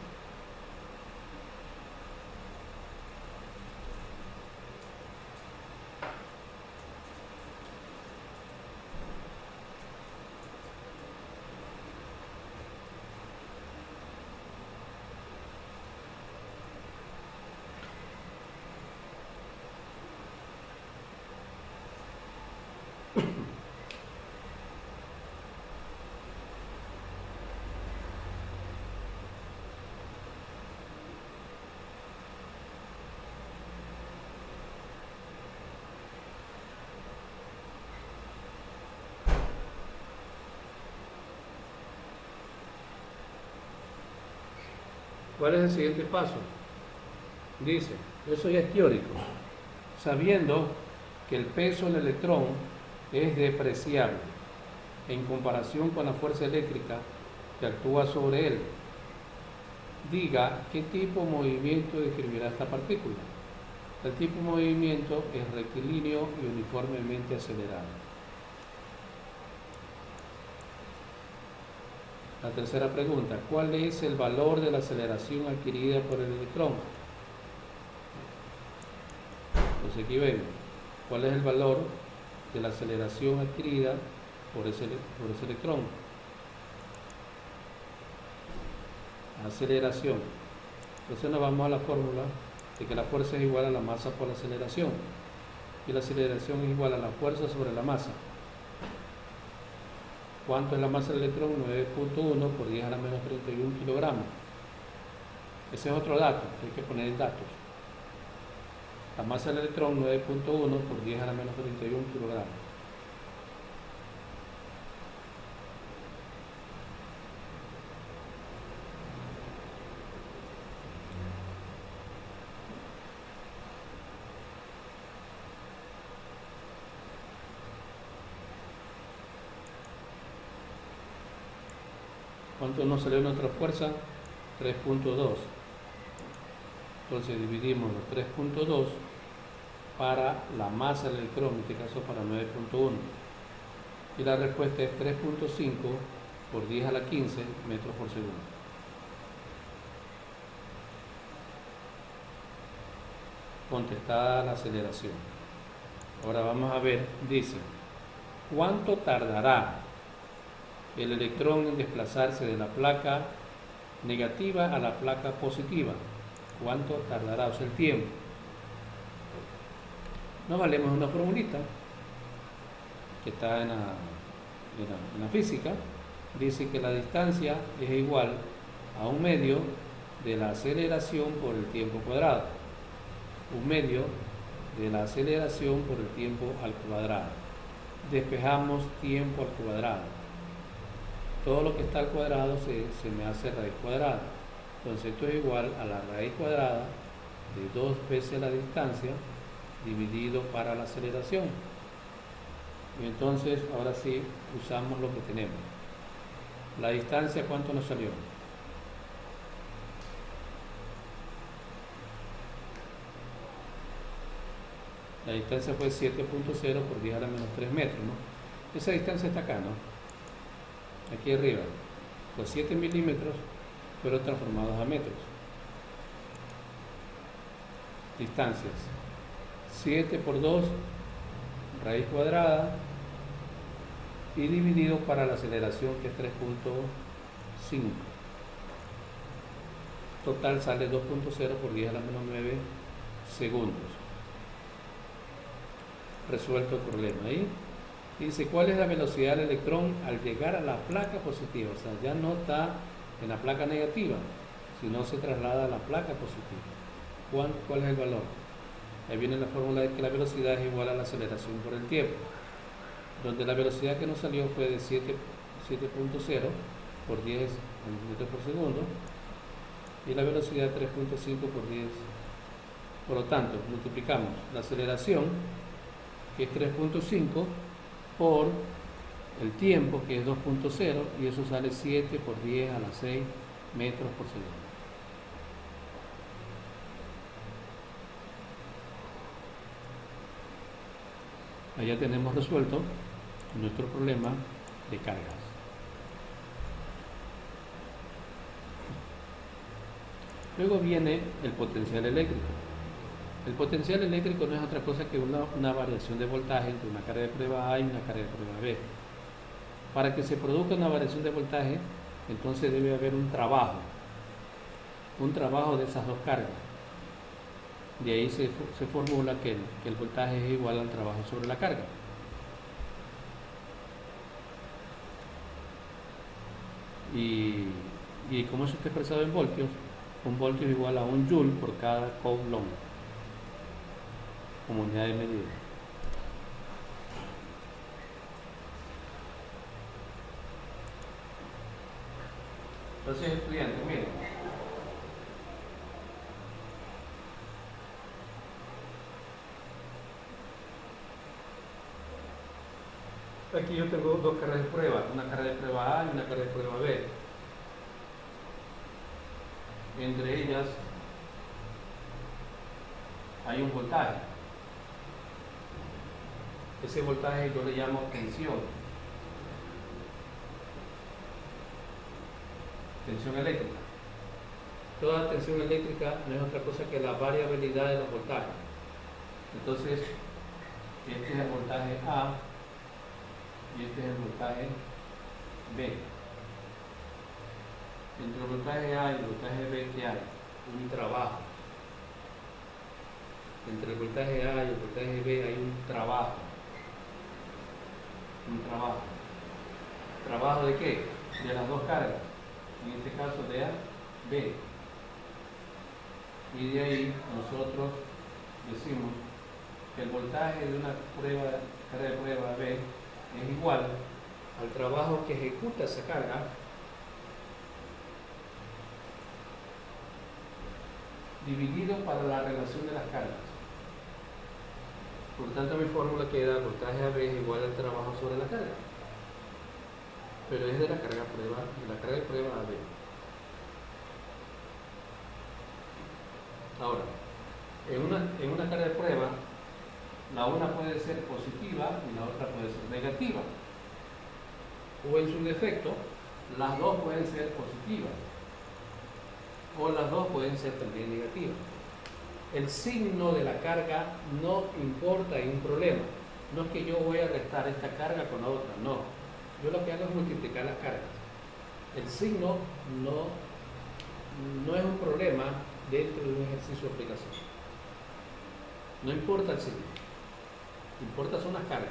¿Cuál es el siguiente paso? Dice, eso ya es teórico, sabiendo que el peso del electrón es despreciable en comparación con la fuerza eléctrica que actúa sobre él. Diga qué tipo de movimiento describirá esta partícula. El tipo de movimiento es rectilíneo y uniformemente acelerado. La tercera pregunta, ¿cuál es el valor de la aceleración adquirida por el electrón? Entonces aquí vemos, ¿cuál es el valor de la aceleración adquirida por ese electrón? Aceleración. Entonces nos vamos a la fórmula de que la fuerza es igual a la masa por la aceleración. Y la aceleración es igual a la fuerza sobre la masa. ¿Cuánto es la masa del electrón? 9.1 por 10 a la menos 31 kilogramos. Ese es otro dato, hay que poner en datos. La masa del electrón 9.1 por 10 a la menos 31 kilogramos. ¿Cuánto nos salió nuestra fuerza? 3.2. Entonces dividimos los 3.2 para la masa del electrón, en este caso para 9.1. Y la respuesta es 3.5 por 10 a la 15 metros por segundo. Contestada la aceleración. Ahora vamos a ver, dice, ¿cuánto tardará el electrón en desplazarse de la placa negativa a la placa positiva? ¿Cuánto tardará? O sea, el tiempo. Nos valemos una formulita que está en la física. Dice que la distancia es igual a un medio de la aceleración por el tiempo cuadrado. Un medio de la aceleración por el tiempo al cuadrado. Despejamos tiempo al cuadrado. Todo lo que está al cuadrado se me hace raíz cuadrada. Entonces esto es igual a la raíz cuadrada de 2 veces la distancia dividido para la aceleración. Y entonces ahora sí usamos lo que tenemos. La distancia, ¿cuánto nos salió? La distancia fue 7.0 por 10 a la menos 3 metros, ¿no? Esa distancia está acá, ¿no? Aquí arriba. Los 7 milímetros fueron transformados a metros. Distancias. 7 por 2, raíz cuadrada, y dividido para la aceleración, que es 3.5. Total sale 2.0 por 10 a la menos 9 segundos. Resuelto el problema ahí. Dice, ¿cuál es la velocidad del electrón al llegar a la placa positiva? O sea, ya no está en la placa negativa, sino se traslada a la placa positiva. ¿Cuál es el valor? Ahí viene la fórmula de que la velocidad es igual a la aceleración por el tiempo, donde la velocidad que nos salió fue de 7.0 por 10 metros por segundo, y la velocidad 3.5 por 10. Por lo tanto, multiplicamos la aceleración, que es 3.5, por el tiempo, que es 2.0, y eso sale 7 por 10 a la 6 metros por segundo. Allá tenemos resuelto nuestro problema de cargas. Luego viene el potencial eléctrico. El potencial eléctrico no es otra cosa que una variación de voltaje entre una carga de prueba A y una carga de prueba B. Para que se produzca una variación de voltaje, entonces debe haber un trabajo de esas dos cargas. De ahí se formula que el voltaje es igual al trabajo sobre la carga. Y como eso está expresado en voltios, un voltio es igual a un joule por cada coulomb como unidad de medida. Entonces, estudiantes, miren, aquí yo tengo dos cargas de prueba, una carga de prueba A y una carga de prueba B. Entre ellas hay un voltaje. Ese voltaje yo le llamo tensión. Tensión eléctrica. Toda tensión eléctrica no es otra cosa que la variabilidad de los voltajes. Entonces, este es el voltaje A y este es el voltaje B. Entre el voltaje A y el voltaje B, ¿qué hay? Un trabajo. Entre el voltaje A y el voltaje B hay un trabajo. Un trabajo. ¿Trabajo de qué? De las dos cargas. En este caso de A, B. Y de ahí nosotros decimos que el voltaje de una carga de prueba B es igual al trabajo que ejecuta esa carga dividido para la relación de las cargas. Por tanto, mi fórmula queda voltaje AB es igual al trabajo sobre la carga, pero es de la carga de prueba AB. Ahora, en una carga de prueba, la una puede ser positiva y la otra puede ser negativa, o en su defecto, las dos pueden ser positivas o las dos pueden ser también negativas. El signo de la carga no importa en un problema. No es que yo voy a restar esta carga con la otra, no. Yo lo que hago es multiplicar las cargas. El signo no es un problema dentro de un ejercicio de aplicación. No importa el signo. Lo que importa son las cargas.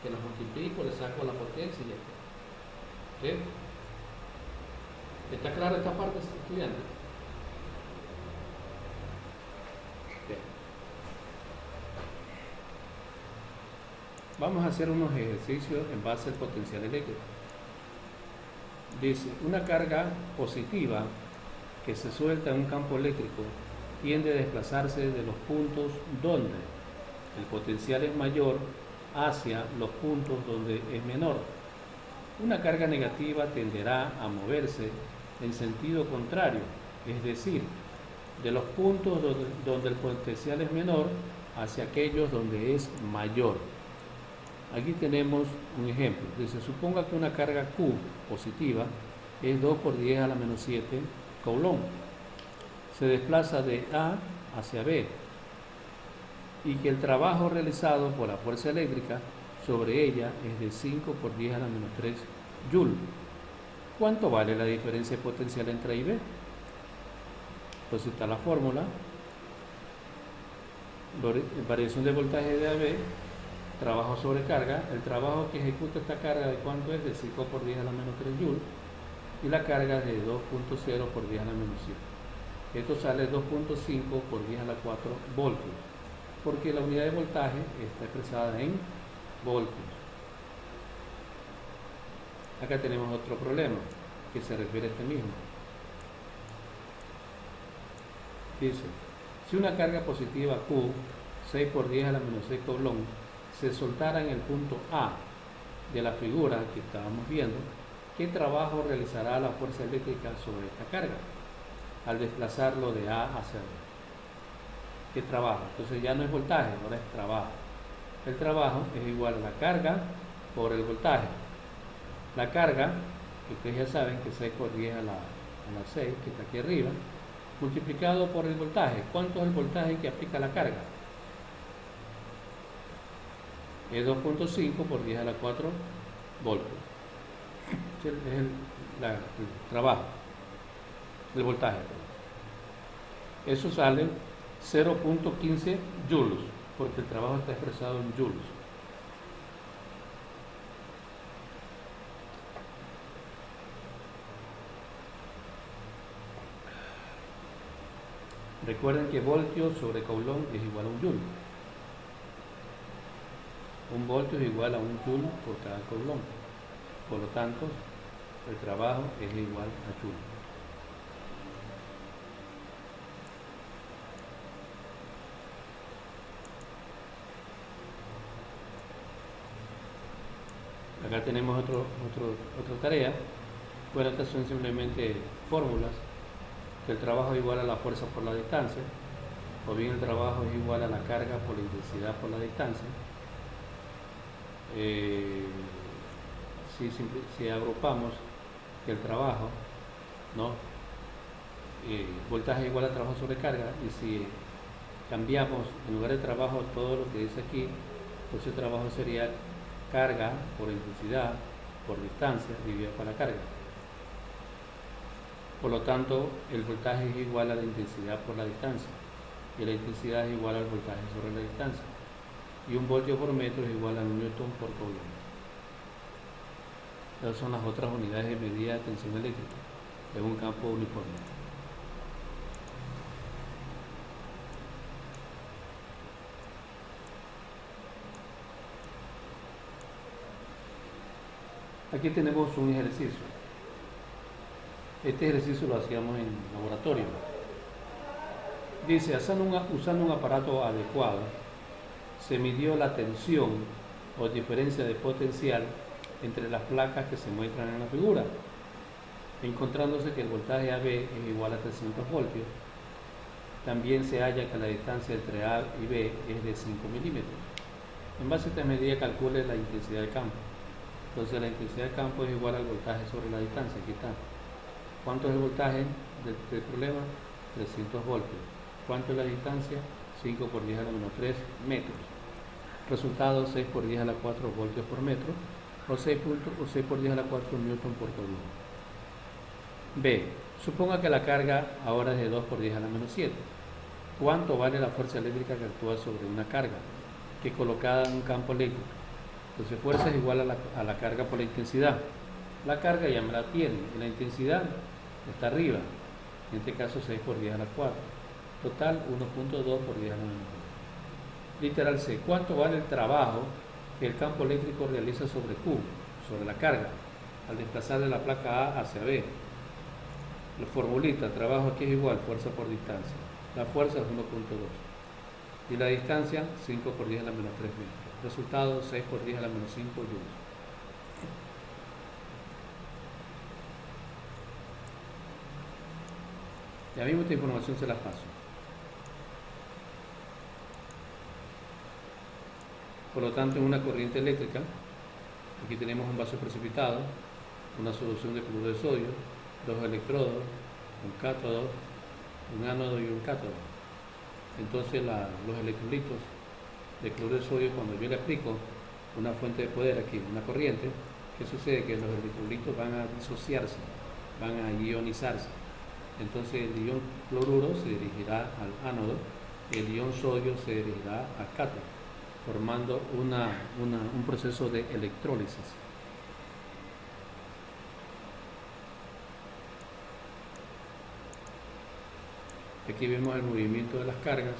Que las multiplico, le saco la potencia y ya está. ¿Sí? ¿Está clara esta parte, estudiante? Vamos a hacer unos ejercicios en base al potencial eléctrico. Dice, una carga positiva que se suelta en un campo eléctrico tiende a desplazarse de los puntos donde el potencial es mayor hacia los puntos donde es menor. Una carga negativa tenderá a moverse en sentido contrario, es decir, de los puntos donde el potencial es menor hacia aquellos donde es mayor. Aquí tenemos un ejemplo. Dice, suponga que una carga Q positiva es 2 por 10 a la menos 7 coulomb. Se desplaza de A hacia B y que el trabajo realizado por la fuerza eléctrica sobre ella es de 5 por 10 a la menos 3 joule. ¿Cuánto vale la diferencia potencial entre A y B? Entonces está la fórmula. Variación de voltaje de AB, trabajo sobre carga. El trabajo que ejecuta esta carga, ¿de cuánto es? De 5 por 10 a la menos 3 joule. Y la carga de 2.0 por 10 a la menos 7. Esto sale 2.5 por 10 a la 4 voltios, porque la unidad de voltaje está expresada en voltios. Acá tenemos otro problema que se refiere a este mismo. Dice, si una carga positiva Q, 6 por 10 a la menos 6 coulomb, se soltara en el punto A de la figura que estábamos viendo, ¿qué trabajo realizará la fuerza eléctrica sobre esta carga al desplazarlo de A hacia B? ¿Qué trabajo? Entonces ya no es voltaje, ahora es trabajo. el trabajo es igual a la carga por el voltaje. La carga, que ustedes ya saben que es 6 por 10 a la 6, que está aquí arriba, multiplicado por el voltaje. ¿Cuánto es el voltaje que aplica la carga? Es 2.5 por 10 a la 4 voltios. Es el trabajo, el voltaje. Eso sale 0.15 joules, porque el trabajo está expresado en joules. Recuerden que voltio sobre coulomb es igual a un joule. Un voltio es igual a un joule por cada coulomb. Por lo tanto, el trabajo es igual a joule. Acá tenemos otra tarea. Bueno, estas son simplemente fórmulas. Que el trabajo es igual a la fuerza por la distancia, o bien el trabajo es igual a la carga por la intensidad por la distancia. Si agrupamos que el trabajo, ¿no? Voltaje igual a trabajo sobre carga, y si cambiamos en lugar de trabajo todo lo que dice aquí, pues el trabajo sería carga por intensidad por distancia dividido por la carga. Por lo tanto, el voltaje es igual a la intensidad por la distancia, y la intensidad es igual al voltaje sobre la distancia, y un voltio por metro es igual a un newton por coulomb. Esas son las otras unidades de medida de tensión eléctrica en un campo uniforme. Aquí tenemos un ejercicio. Este ejercicio lo hacíamos en laboratorio. Dice, usando un aparato adecuado, se midió la tensión o diferencia de potencial entre las placas que se muestran en la figura, encontrándose que el voltaje AB es igual a 300 voltios. También se halla que la distancia entre A y B es de 5 milímetros. En base a esta medida calcule la intensidad del campo. Entonces la intensidad del campo es igual al voltaje sobre la distancia. Aquí está. ¿Cuánto es el voltaje del problema? 300 voltios. ¿Cuánto es la distancia? 5 por 10 a la menos 3 metros. Resultado 6 por 10 a la 4 voltios por metro, o 6 por 10 a la 4 newton por coulomb. B. Suponga que la carga ahora es de 2 por 10 a la menos 7. ¿Cuánto vale la fuerza eléctrica que actúa sobre una carga que colocada en un campo eléctrico? Entonces fuerza es igual a la carga por la intensidad. La carga ya me la tiene, y la intensidad está arriba, en este caso 6 por 10 a la 4. Total 1.2 por 10 a la menos 2. Literal C. ¿Cuánto vale el trabajo que el campo eléctrico realiza sobre Q, sobre la carga, al desplazar de la placa A hacia B? La formulita, trabajo aquí es igual, fuerza por distancia. La fuerza es 1.2. Y la distancia, 5 por 10 a la menos 3 metros. Resultado, 6 por 10 a la menos 5 joules. Ya mismo esta información se las paso. Por lo tanto, en una corriente eléctrica, aquí tenemos un vaso precipitado, una solución de cloruro de sodio, dos electrodos, un cátodo, un ánodo y un cátodo. Entonces los electrolitos de cloruro de sodio, cuando yo le aplico una fuente de poder aquí, una corriente, ¿qué sucede? Que los electrolitos van a disociarse, van a ionizarse. Entonces el ion cloruro se dirigirá al ánodo, el ion sodio se dirigirá al cátodo, formando un proceso de electrólisis. Aquí vemos el movimiento de las cargas,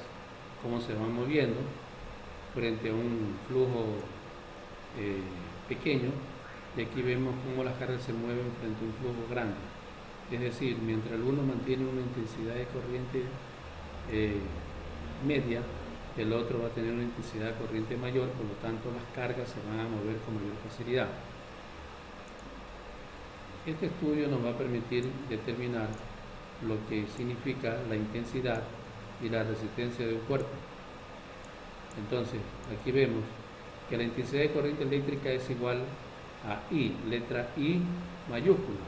cómo se van moviendo frente a un flujo pequeño, y aquí vemos cómo las cargas se mueven frente a un flujo grande. Es decir, mientras el uno mantiene una intensidad de corriente media, el otro va a tener una intensidad de corriente mayor, por lo tanto las cargas se van a mover con mayor facilidad. Este estudio nos va a permitir determinar lo que significa la intensidad y la resistencia de un cuerpo. Entonces, aquí vemos que la intensidad de corriente eléctrica es igual a I, letra I mayúscula.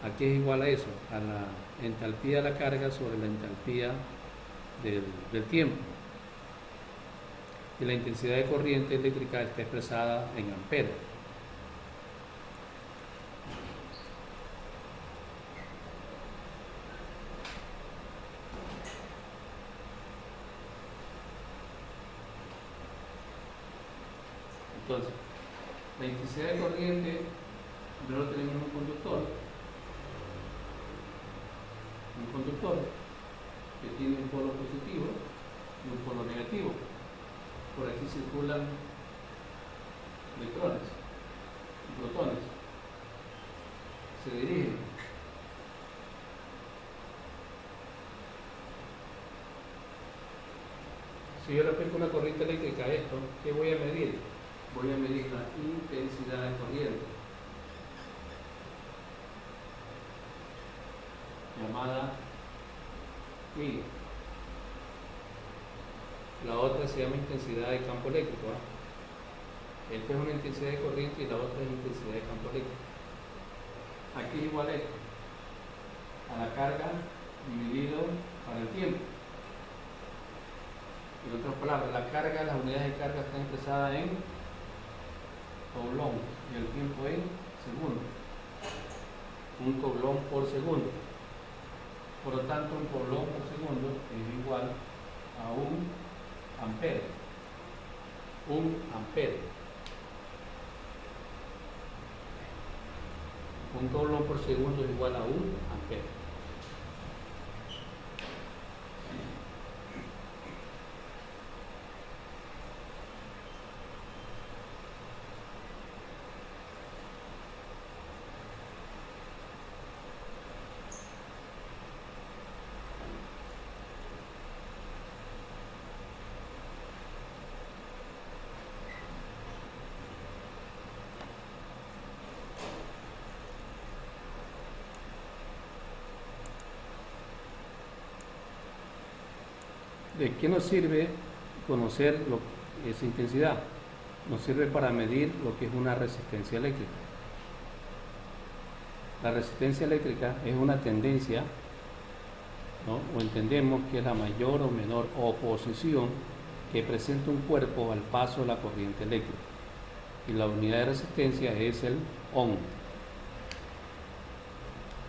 Aquí es igual a eso, a la entalpía de la carga sobre la entalpía del tiempo. Y la intensidad de corriente eléctrica está expresada en amperes. Entonces, la intensidad de corriente, primero tenemos un conductor que tiene un polo positivo y un polo negativo. Por aquí circulan electrones y protones. Se dirigen. Si yo le aplico una corriente eléctrica a esto, ¿qué voy a medir? Voy a medir la intensidad de corriente, llamada I. La otra se llama intensidad de campo eléctrico. Esta es una intensidad de corriente y la otra es intensidad de campo eléctrico. Aquí es igual a la carga dividido para el tiempo. En otras palabras, la carga, las unidades de carga están expresadas en coulomb y el tiempo en segundo. Un coulomb por segundo. Por lo tanto, un coulomb por segundo es igual a un ampere. Un ampere. Un coulomb por segundo es igual a un ampere. ¿De qué nos sirve conocer esa intensidad? Nos sirve para medir lo que es una resistencia eléctrica. La resistencia eléctrica es una tendencia, ¿no? O entendemos que es la mayor o menor oposición que presenta un cuerpo al paso de la corriente eléctrica. Y la unidad de resistencia es el ohm.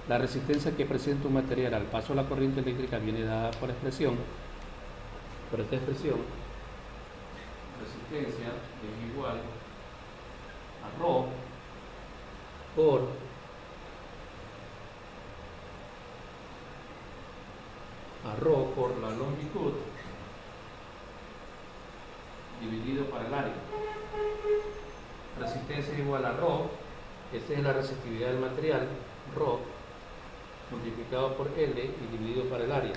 La resistencia que presenta un material al paso de la corriente eléctrica viene dada por esta expresión, resistencia es igual a ρ por la longitud dividido para el área. Resistencia es igual a ρ, esta es la resistividad del material, ρ, multiplicado por L y dividido para el área.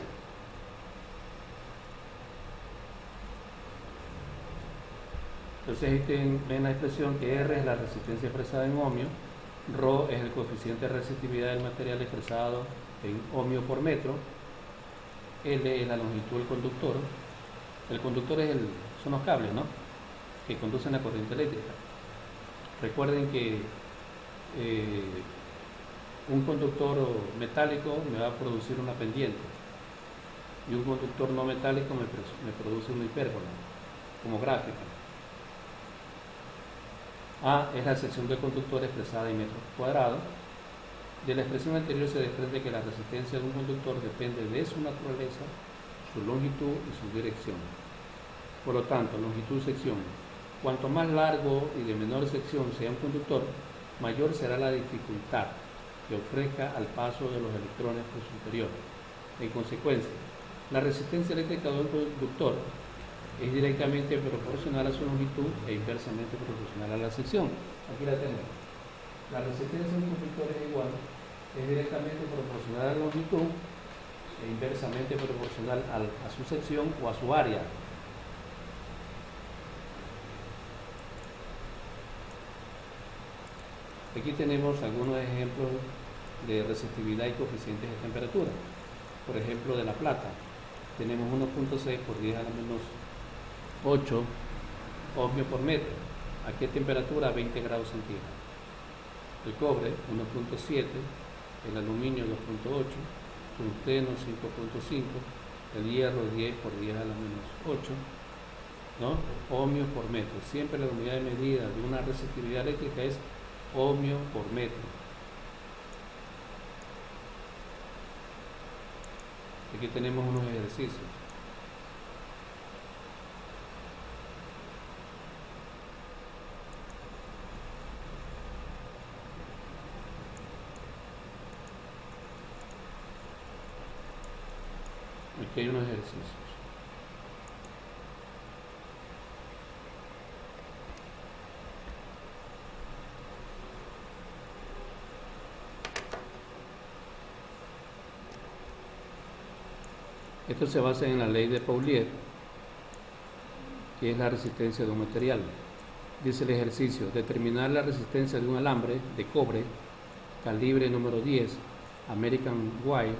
Entonces ven la expresión que R es la resistencia expresada en ohmio, ρ es el coeficiente de resistividad del material expresado en ohmio por metro, L es la longitud del conductor. El conductor son los cables, ¿no?, que conducen la corriente eléctrica. Recuerden que un conductor metálico me va a producir una pendiente y un conductor no metálico me produce una hipérbola como gráfica. A es la sección del conductor expresada en metros cuadrados. De la expresión anterior se desprende que la resistencia de un conductor depende de su naturaleza, su longitud y su dirección. Por lo tanto, longitud y sección. Cuanto más largo y de menor sección sea un conductor, mayor será la dificultad que ofrezca al paso de los electrones por su interior. En consecuencia, la resistencia eléctrica de un conductor es directamente proporcional a su longitud e inversamente proporcional a la sección. Aquí la tenemos. La resistencia de un conductor es directamente proporcional a la longitud e inversamente proporcional a su sección o a su área. Aquí tenemos algunos ejemplos de resistividad y coeficientes de temperatura. Por ejemplo, de la plata, tenemos 1.6 por 10 a la menos 8 ohmio por metro. ¿A qué temperatura? A 20 grados centígrados. El cobre 1.7, el aluminio 2.8, tungsteno 5.5, el hierro 10 por 10 a la menos 8, ¿no? Ohmio por metro. Siempre la unidad de medida de una resistividad eléctrica es ohmio por metro. Aquí tenemos unos ejercicios. Aquí hay unos ejercicios. Esto se basa en la ley de Paulier, que es la resistencia de un material. Dice el ejercicio: determinar la resistencia de un alambre de cobre calibre número 10 American Wire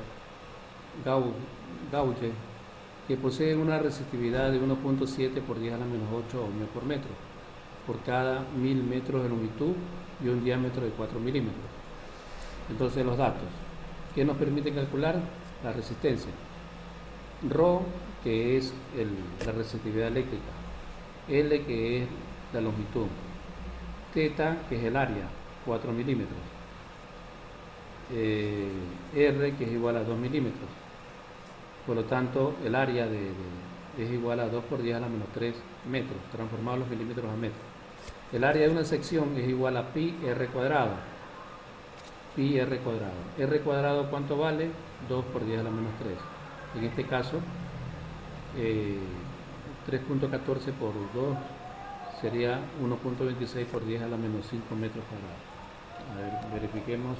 Gauge, que posee una resistividad de 1.7 por 10 a la menos 8 ohmios por metro por cada 1000 metros de longitud y un diámetro de 4 milímetros. Entonces, los datos que nos permiten calcular la resistencia: Rho, que es la resistividad eléctrica; L, que es la longitud; θ, que es el área, 4 milímetros; R, que es igual a 2 milímetros. Por lo tanto, el área es igual a 2 por 10 a la menos 3 metros, transformado los milímetros a metros. El área de una sección es igual a pi r cuadrado. Pi r cuadrado. R cuadrado, ¿cuánto vale? 2 por 10 a la menos 3. En este caso, 3.14 por 2 sería 1.26 por 10 a la menos 5 metros cuadrados. A ver, verifiquemos.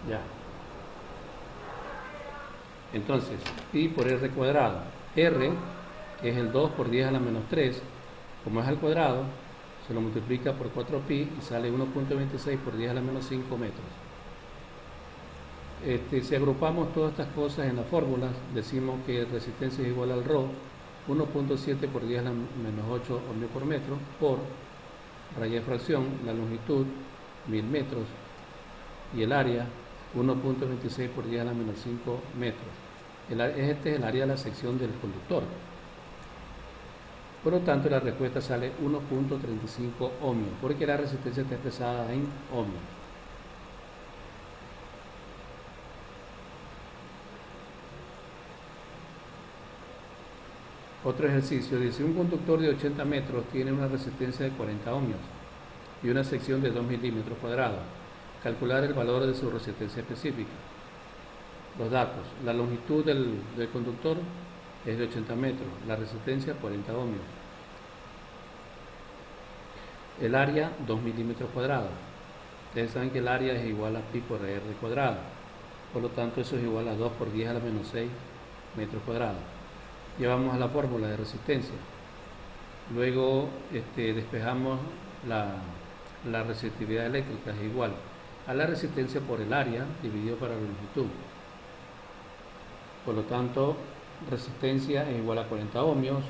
Ya. Entonces, pi por r cuadrado. R, que es el 2 por 10 a la menos 3, como es al cuadrado, se lo multiplica por 4pi y sale 1.26 por 10 a la menos 5 metros. Si agrupamos todas estas cosas en las fórmulas, decimos que resistencia es igual al Rho, 1.7 por 10 a la menos 8 ohmios por metro, por raya de fracción, la longitud, 1000 metros, y el área, 1.26 por 10 a la menos 5 metros. Este es el área de la sección del conductor. Por lo tanto, la respuesta sale 1.35 ohmios, porque la resistencia está expresada en ohmios. Otro ejercicio dice: un conductor de 80 metros tiene una resistencia de 40 ohmios y una sección de 2 milímetros cuadrados. Calcular el valor de su resistencia específica. Los datos: la longitud del conductor es de 80 metros, la resistencia 40 ohmios. El área 2 milímetros cuadrados. Ustedes saben que el área es igual a pi por r cuadrado. Por lo tanto, eso es igual a 2 por 10 a la menos 6 metros cuadrados. Llevamos a la fórmula de resistencia. Luego despejamos la resistividad eléctrica, es igual a la resistencia por el área dividido por la longitud. Por lo tanto, resistencia es igual a 40 ohmios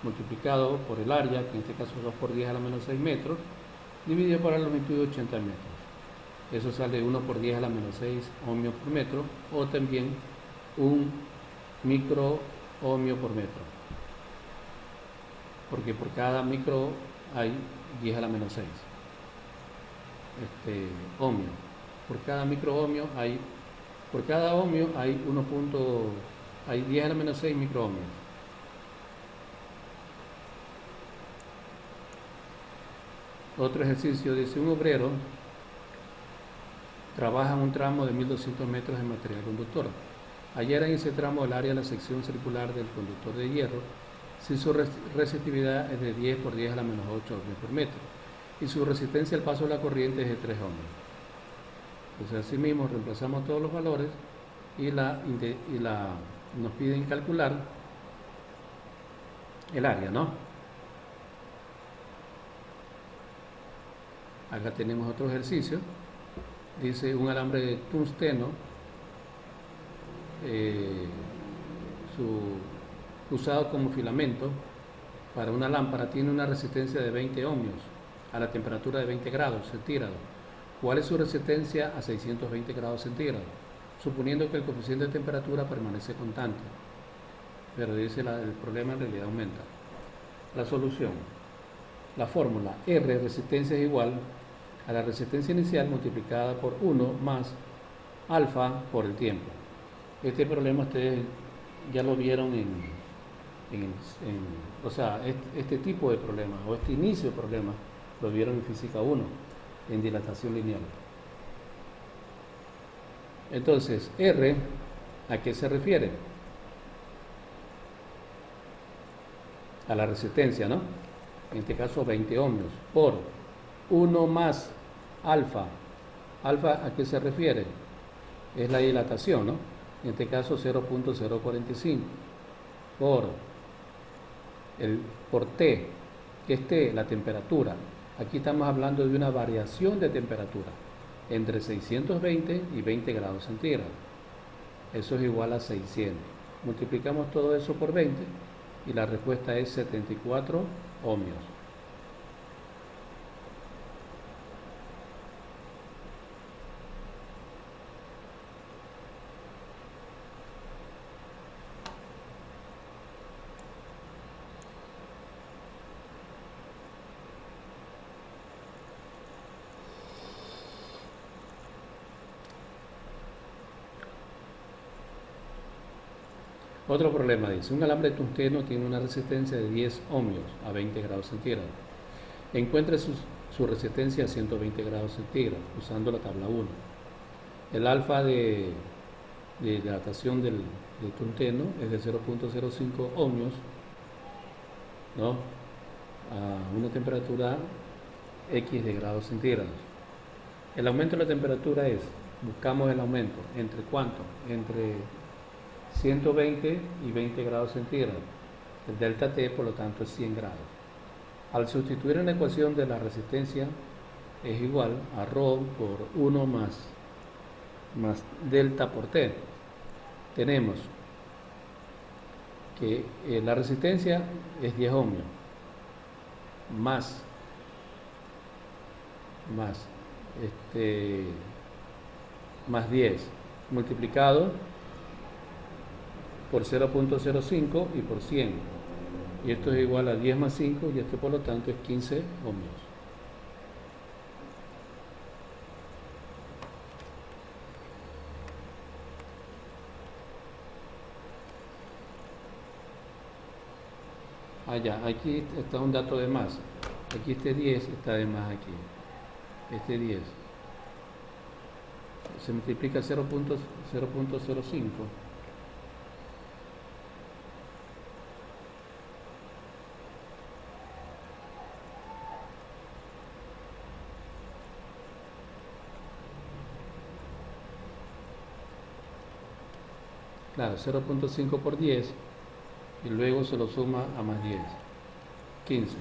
multiplicado por el área, que en este caso es 2 por 10 a la menos 6 metros, dividido por la longitud de 80 metros. Eso sale 1 por 10 a la menos 6 ohmios por metro, o también un micro ohmio por metro, porque por cada micro hay 10 a la menos 6 ohmio. Por cada micro ohmio hay, por cada ohmio hay 10 a la menos 6 microohmios. Otro ejercicio dice: un obrero trabaja en un tramo de 1200 metros de material conductor. Hallar en ese tramo el área de la sección circular del conductor de hierro si su resistividad es de 10 por 10 a la menos 8 ohmios por metro y su resistencia al paso de la corriente es de 3 ohmios. Entonces, así mismo reemplazamos todos los valores y nos piden calcular el área, ¿no? Acá tenemos otro ejercicio. Dice: un alambre de tungsteno usado como filamento para una lámpara tiene una resistencia de 20 ohmios a la temperatura de 20 grados centígrados. ¿Cuál es su resistencia a 620 grados centígrados? Suponiendo que el coeficiente de temperatura permanece constante. Pero dice el problema en realidad aumenta. La solución. La fórmula: R resistencia es igual a la resistencia inicial multiplicada por 1 más alfa por el tiempo. Este problema ustedes ya lo vieron o sea, este tipo de problema o este inicio de problema lo vieron en física 1, en dilatación lineal. Entonces, R, ¿a qué se refiere? A la resistencia, ¿no? En este caso 20 ohmios por 1 más alfa. ¿Alfa a qué se refiere? Es la dilatación, ¿no? En este caso 0.045 por T, que es T, la temperatura. Aquí estamos hablando de una variación de temperatura entre 620 y 20 grados centígrados. Eso es igual a 600. Multiplicamos todo eso por 20 y la respuesta es 74 ohmios. Otro problema dice: un alambre de tungsteno tiene una resistencia de 10 ohmios a 20 grados centígrados. Encuentre su resistencia a 120 grados centígrados usando la tabla 1. El alfa de dilatación del tungsteno es de 0.05 ohmios, ¿no?, a una temperatura X de grados centígrados. El aumento de la temperatura buscamos el aumento, ¿entre cuánto? Entre 120 y 20 grados centígrados. El delta T, por lo tanto, es 100 grados. Al sustituir en la ecuación de la resistencia es igual a ρ por 1 más delta por T. Tenemos que la resistencia es 10 ohmios más 10 multiplicado por 0.05 y por 100, y esto es igual a 10 más 5, y esto por lo tanto es 15 ohmios. Ya, aquí está un dato de más. Aquí este 10 está de más aquí. Este 10 se multiplica 0.05. Claro, 0.5 por 10 y luego se lo suma a más 10, 15.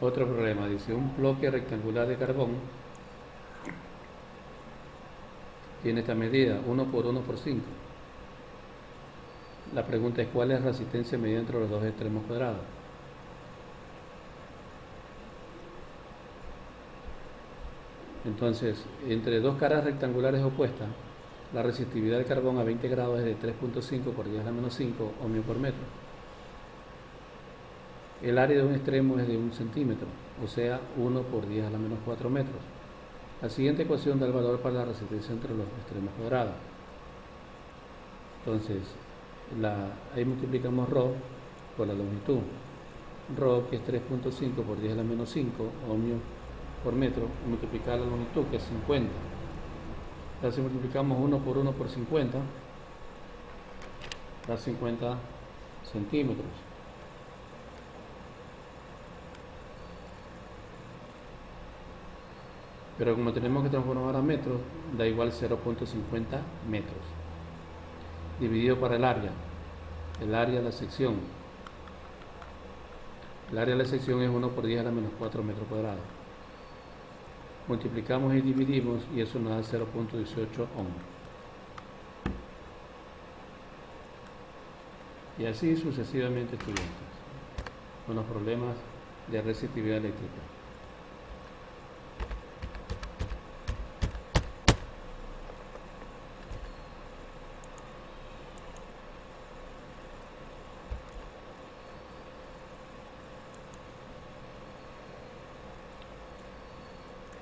Otro problema, dice: un bloque rectangular de carbón tiene esta medida, 1 por 1 por 5. La pregunta es: ¿cuál es la resistencia medida entre los dos extremos cuadrados? Entonces, entre dos caras rectangulares opuestas, la resistividad del carbón a 20 grados es de 3.5 por 10 a la menos 5 ohmios por metro. El área de un extremo es de 1 centímetro, o sea, 1 por 10 a la menos 4 metros. La siguiente ecuación da el valor para la resistencia entre los extremos cuadrados. Entonces, ahí multiplicamos ρ por la longitud. Rho, que es 3.5 por 10 a la menos 5 ohmios por metro, y multiplicar la longitud, que es 50. Entonces, si multiplicamos 1 por 50, da 50 centímetros. Pero como tenemos que transformar a metros, da igual 0.50 metros. Dividido para el área de la sección. El área de la sección es 1 por 10 a la menos 4 metros cuadrados. Multiplicamos y dividimos y eso nos da 0.18 ohms. Y así sucesivamente, estudiantes, con los problemas de resistividad eléctrica.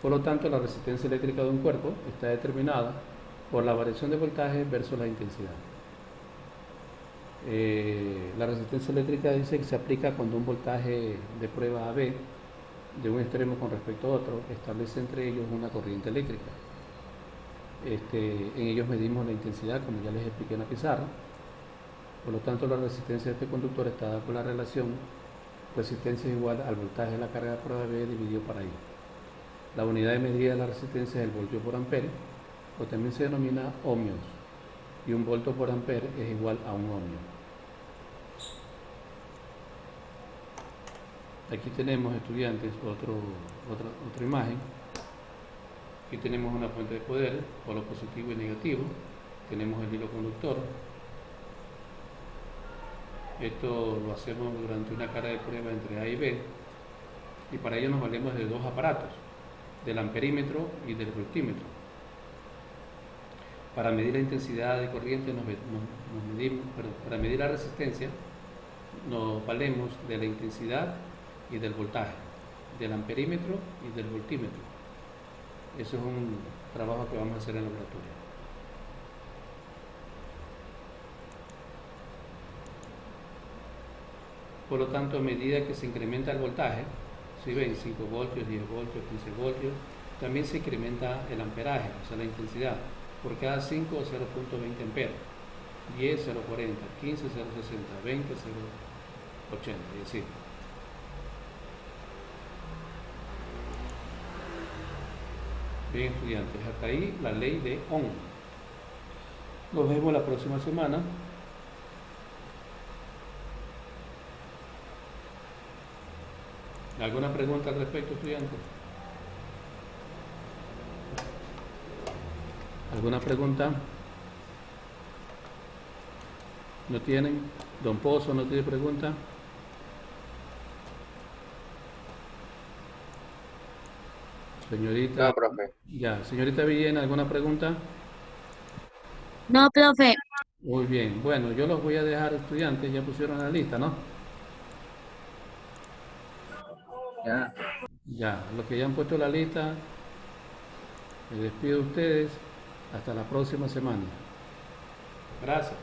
Por lo tanto, la resistencia eléctrica de un cuerpo está determinada por la variación de voltaje versus la intensidad. La resistencia eléctrica dice que se aplica cuando un voltaje de prueba AB de un extremo con respecto a otro establece entre ellos una corriente eléctrica. En ellos medimos la intensidad, como ya les expliqué en la pizarra. Por lo tanto, la resistencia de este conductor está dada por la relación resistencia es igual al voltaje de la carga de prueba B dividido para I. La unidad de medida de la resistencia es el voltio por ampere, o también se denomina ohmios, y un voltio por ampere es igual a un ohmio. Aquí tenemos, estudiantes, otra imagen. Aquí tenemos una fuente de poder, polo positivo y negativo. Tenemos el hilo conductor. Esto lo hacemos durante una carga de prueba entre A y B, y para ello nos valemos de dos aparatos, del amperímetro y del voltímetro. Para medir la intensidad de corriente, para medir la resistencia, nos valemos de la intensidad y del voltaje, del amperímetro y del voltímetro. Eso es un trabajo que vamos a hacer en el laboratorio. Por lo tanto, a medida que se incrementa el voltaje, si ven 5 voltios, 10 voltios, 15 voltios, también se incrementa el amperaje, o sea la intensidad, por cada 5 0.20 amperes, 10 0.40, 15 0.60, 20 0.80 y así. Bien, estudiantes, hasta ahí la ley de Ohm. Nos vemos la próxima semana. ¿Alguna pregunta al respecto, estudiantes? ¿Alguna pregunta? ¿No tienen? ¿Don Pozo no tiene pregunta? Señorita. No, profe. Ya, señorita Villena, ¿alguna pregunta? No, profe. Muy bien. Bueno, yo los voy a dejar, estudiantes, ya pusieron la lista, ¿no? Ya. Ya, los que ya han puesto la lista, me despido de ustedes hasta la próxima semana. Gracias.